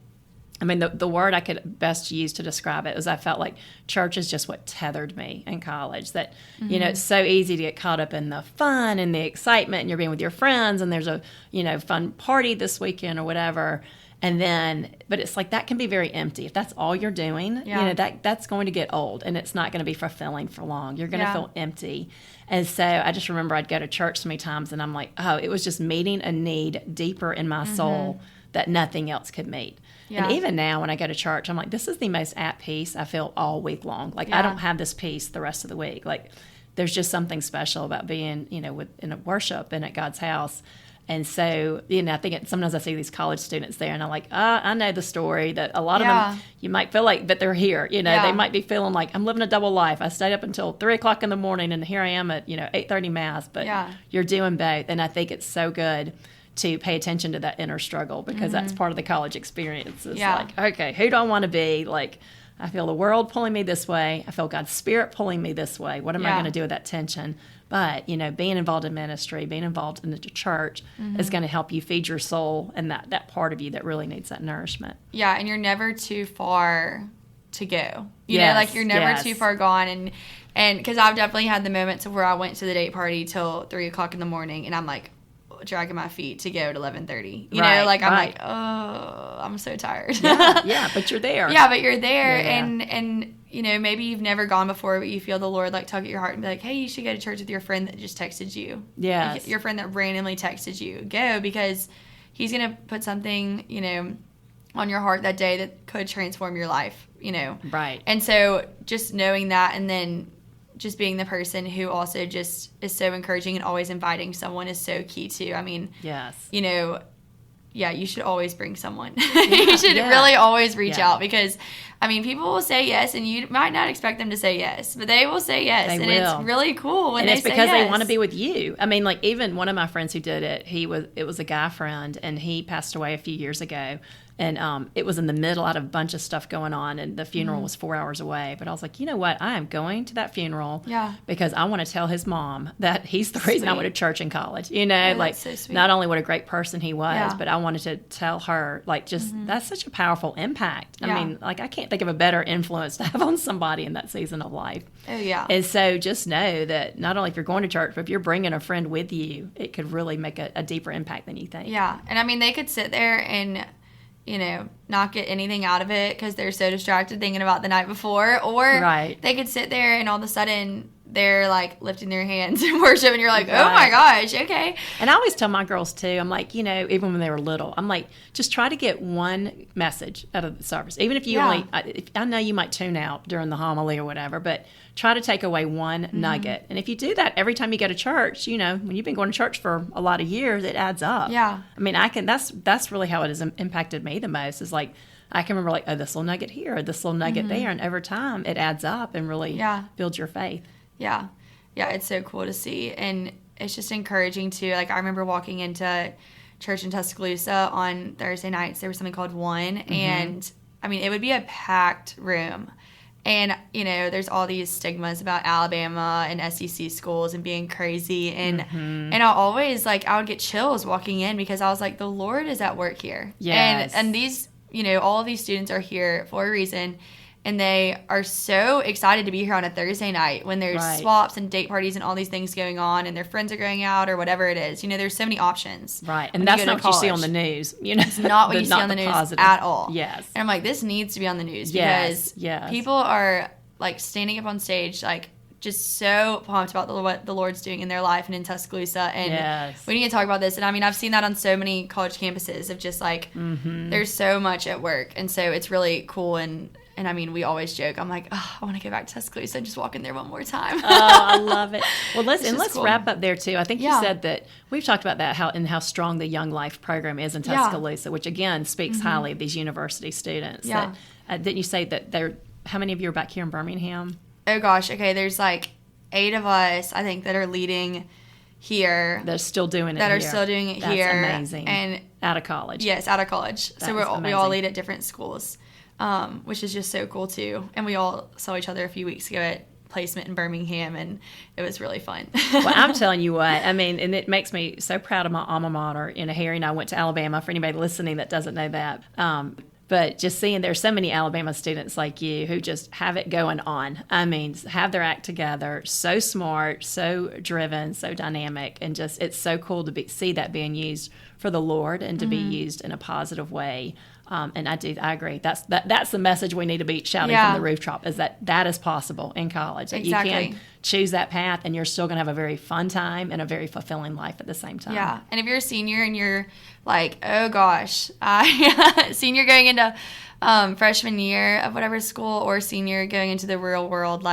I mean, the word I could best use to describe it was, I felt like church is just what tethered me in college. That, you know, it's so easy to get caught up in the fun and the excitement, and you're being with your friends, and there's a, you know, fun party this weekend or whatever. And then, but it's like, that can be very empty. If that's all you're doing, you know, that's going to get old, and it's not going to be fulfilling for long. You're going to feel empty. And so I just remember I'd go to church so many times, and I'm like, oh, it was just meeting a need deeper in my soul that nothing else could meet. Yeah. And even now when I go to church, I'm like, this is the most at peace I feel all week long. Like, I don't have this peace the rest of the week. Like, there's just something special about being, you know, in a worship and at God's house. And so, you know, I think sometimes I see these college students there, and I'm like, I know the story that a lot of them, you might feel like that they're here. You know, they might be feeling like, I'm living a double life. I stayed up until 3 o'clock in the morning, and here I am at, you know, 8:30 Mass. But you're doing both. And I think it's so good to pay attention to that inner struggle, because that's part of the college experience. It's like, okay, who do I want to be? Like, I feel the world pulling me this way. I feel God's Spirit pulling me this way. What am I going to do with that tension? But, you know, being involved in ministry, being involved in the church is going to help you feed your soul and that part of you that really needs that nourishment. Yeah, and you're never too far to go. You know, like, you're never too far gone. And because I've definitely had the moments of where I went to the date party till 3 o'clock in the morning, and I'm like dragging my feet to go at 11:30. You know, like, I'm like, oh, I'm so tired. Yeah, but you're there. Yeah, but you're there. And you know, maybe you've never gone before, but you feel the Lord, like, tug at your heart and be like, hey, you should go to church with your friend that just texted you. Yeah. Like, your friend that randomly texted you. Go, because he's going to put something, you know, on your heart that day that could transform your life, you know. Right. And so just knowing that, and then just being the person who also just is so encouraging and always inviting someone is so key too. I mean, you know, you should always bring someone. You should really always reach out, because, I mean, people will say yes, and you might not expect them to say yes, but they will say yes. They will. It's really cool when they say yes. And it's because they want to be with you. I mean, like, even one of my friends who did it, it was a guy friend, and he passed away a few years ago. And it was in the middle, I had a bunch of stuff going on, and the funeral was 4 hours away. But I was like, you know what? I am going to that funeral because I want to tell his mom that he's the reason I went to church in college. You know, like, so not only what a great person he was, but I wanted to tell her, like, just that's such a powerful impact. I mean, like, I can't think of a better influence to have on somebody in that season of life. Oh, yeah. And so just know that not only if you're going to church, but if you're bringing a friend with you, it could really make a deeper impact than you think. Yeah. And, I mean, they could sit there and, you know, not get anything out of it because they're so distracted thinking about the night before. Or they could sit there and all of a sudden they're like lifting their hands in worship, and you're like, oh my gosh, okay. And I always tell my girls too, I'm like, even when they were little, I'm like, just try to get one message out of the service. Even if you only, I know you might tune out during the homily or whatever, but try to take away one nugget. And if you do that every time you go to church, when you've been going to church for a lot of years, it adds up. Yeah. I mean, that's really how it has impacted me the most, is like, I can remember like, oh, this little nugget here, this little nugget there. And over time, it adds up and really builds your faith. Yeah. Yeah, it's so cool to see. And it's just encouraging, too. Like, I remember walking into church in Tuscaloosa on Thursday nights. There was something called One. And, I mean, it would be a packed room. And, there's all these stigmas about Alabama and SEC schools and being crazy. And and I always, I would get chills walking in because I was like, the Lord is at work here. Yes. And these, all of these students are here for a reason. And they are so excited to be here on a Thursday night when there's swaps and date parties and all these things going on and their friends are going out or whatever it is. There's so many options. Right. And that's not what you see on the news. It's not what you see on the news at all. Yes. And I'm like, this needs to be on the news because people are, standing up on stage, just so pumped about what the Lord's doing in their life and in Tuscaloosa. And we need to talk about this. And, I mean, I've seen that on so many college campuses of just, there's so much at work. And so it's really cool. And I mean, we always joke. I'm like, I want to go back to Tuscaloosa and just walk in there one more time. I love it. Well, let's cool. wrap up there too. I think you said that we've talked about that how strong the Young Life program is in Tuscaloosa, which again speaks highly of these university students. Yeah. Didn't you say that how many of you are back here in Birmingham? Oh gosh, okay. There's 8 of us, I think, that are leading here. That are still doing it. That's here. Amazing. And out of college. Yes, out of college. So we all lead at different schools. Which is just so cool too. And we all saw each other a few weeks ago at placement in Birmingham, and it was really fun. Well, I'm telling you what, I mean, and it makes me so proud of my alma mater. Harry and I went to Alabama, for anybody listening that doesn't know that. But just seeing there's so many Alabama students like you who just have it going on. I mean, have their act together, so smart, so driven, so dynamic, and just it's so cool to see that being used for the Lord and to be used in a positive way. And I agree. That's the message we need to be shouting from the rooftop, is that is possible in college. That you can choose that path and you're still going to have a very fun time and a very fulfilling life at the same time. Yeah. And if you're a senior and you're like, oh gosh, senior going into freshman year of whatever school, or senior going into the real world,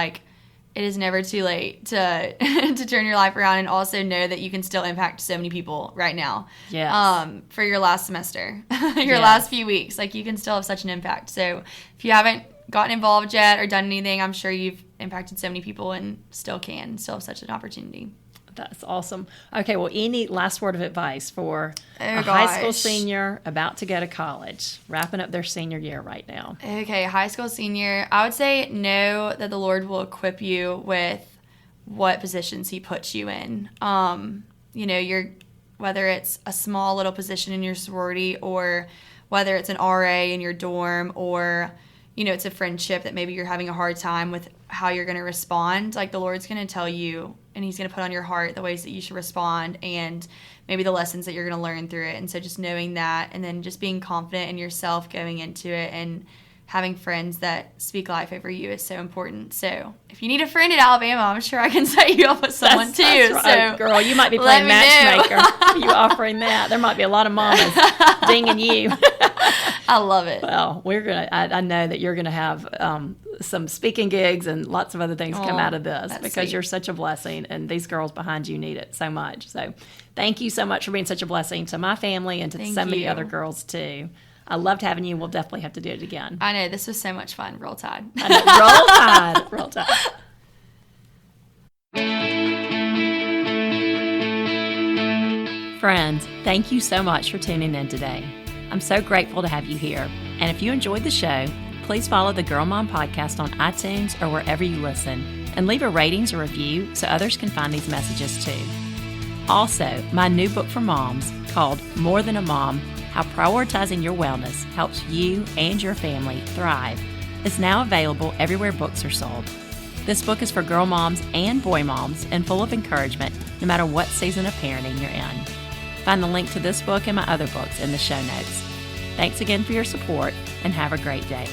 it is never too late to to turn your life around, and also know that you can still impact so many people right now. Yes. For your last semester, your last few weeks, you can still have such an impact. So if you haven't gotten involved yet or done anything, I'm sure you've impacted so many people and still have such an opportunity. That's awesome. Okay, well, any last word of advice for a high school senior about to go to college, wrapping up their senior year right now? Okay, high school senior, I would say know that the Lord will equip you with what positions He puts you in. Whether it's a small little position in your sorority, or whether it's an RA in your dorm, or it's a friendship that maybe you're having a hard time with how you're going to respond. The Lord's going to tell you, and He's going to put on your heart the ways that you should respond, and maybe the lessons that you're going to learn through it. And so just knowing that, and then just being confident in yourself going into it, and having friends that speak life over you is so important. So if you need a friend at Alabama, I'm sure I can set you up with someone too. That's right. So girl, you might be playing matchmaker. You offering that. There might be a lot of mamas dinging you. I love it. Well, I know that you're gonna have some speaking gigs and lots of other things come out of this, because sweet. You're such a blessing, and these girls behind you need it so much. So thank you so much for being such a blessing to my family and to so many other girls too. I loved having you. We'll definitely have to do it again. I know. This was so much fun. Roll Tide. I know. Roll Tide. Roll Tide. Friends, thank you so much for tuning in today. I'm so grateful to have you here. And if you enjoyed the show, please follow the Girl Mom Podcast on iTunes or wherever you listen, and leave a ratings or review so others can find these messages too. Also, my new book for moms, called More Than a Mom: How Prioritizing Your Wellness Helps You and Your Family Thrive, is now available everywhere books are sold. This book is for girl moms and boy moms, and full of encouragement no matter what season of parenting you're in. Find the link to this book and my other books in the show notes. Thanks again for your support, and have a great day.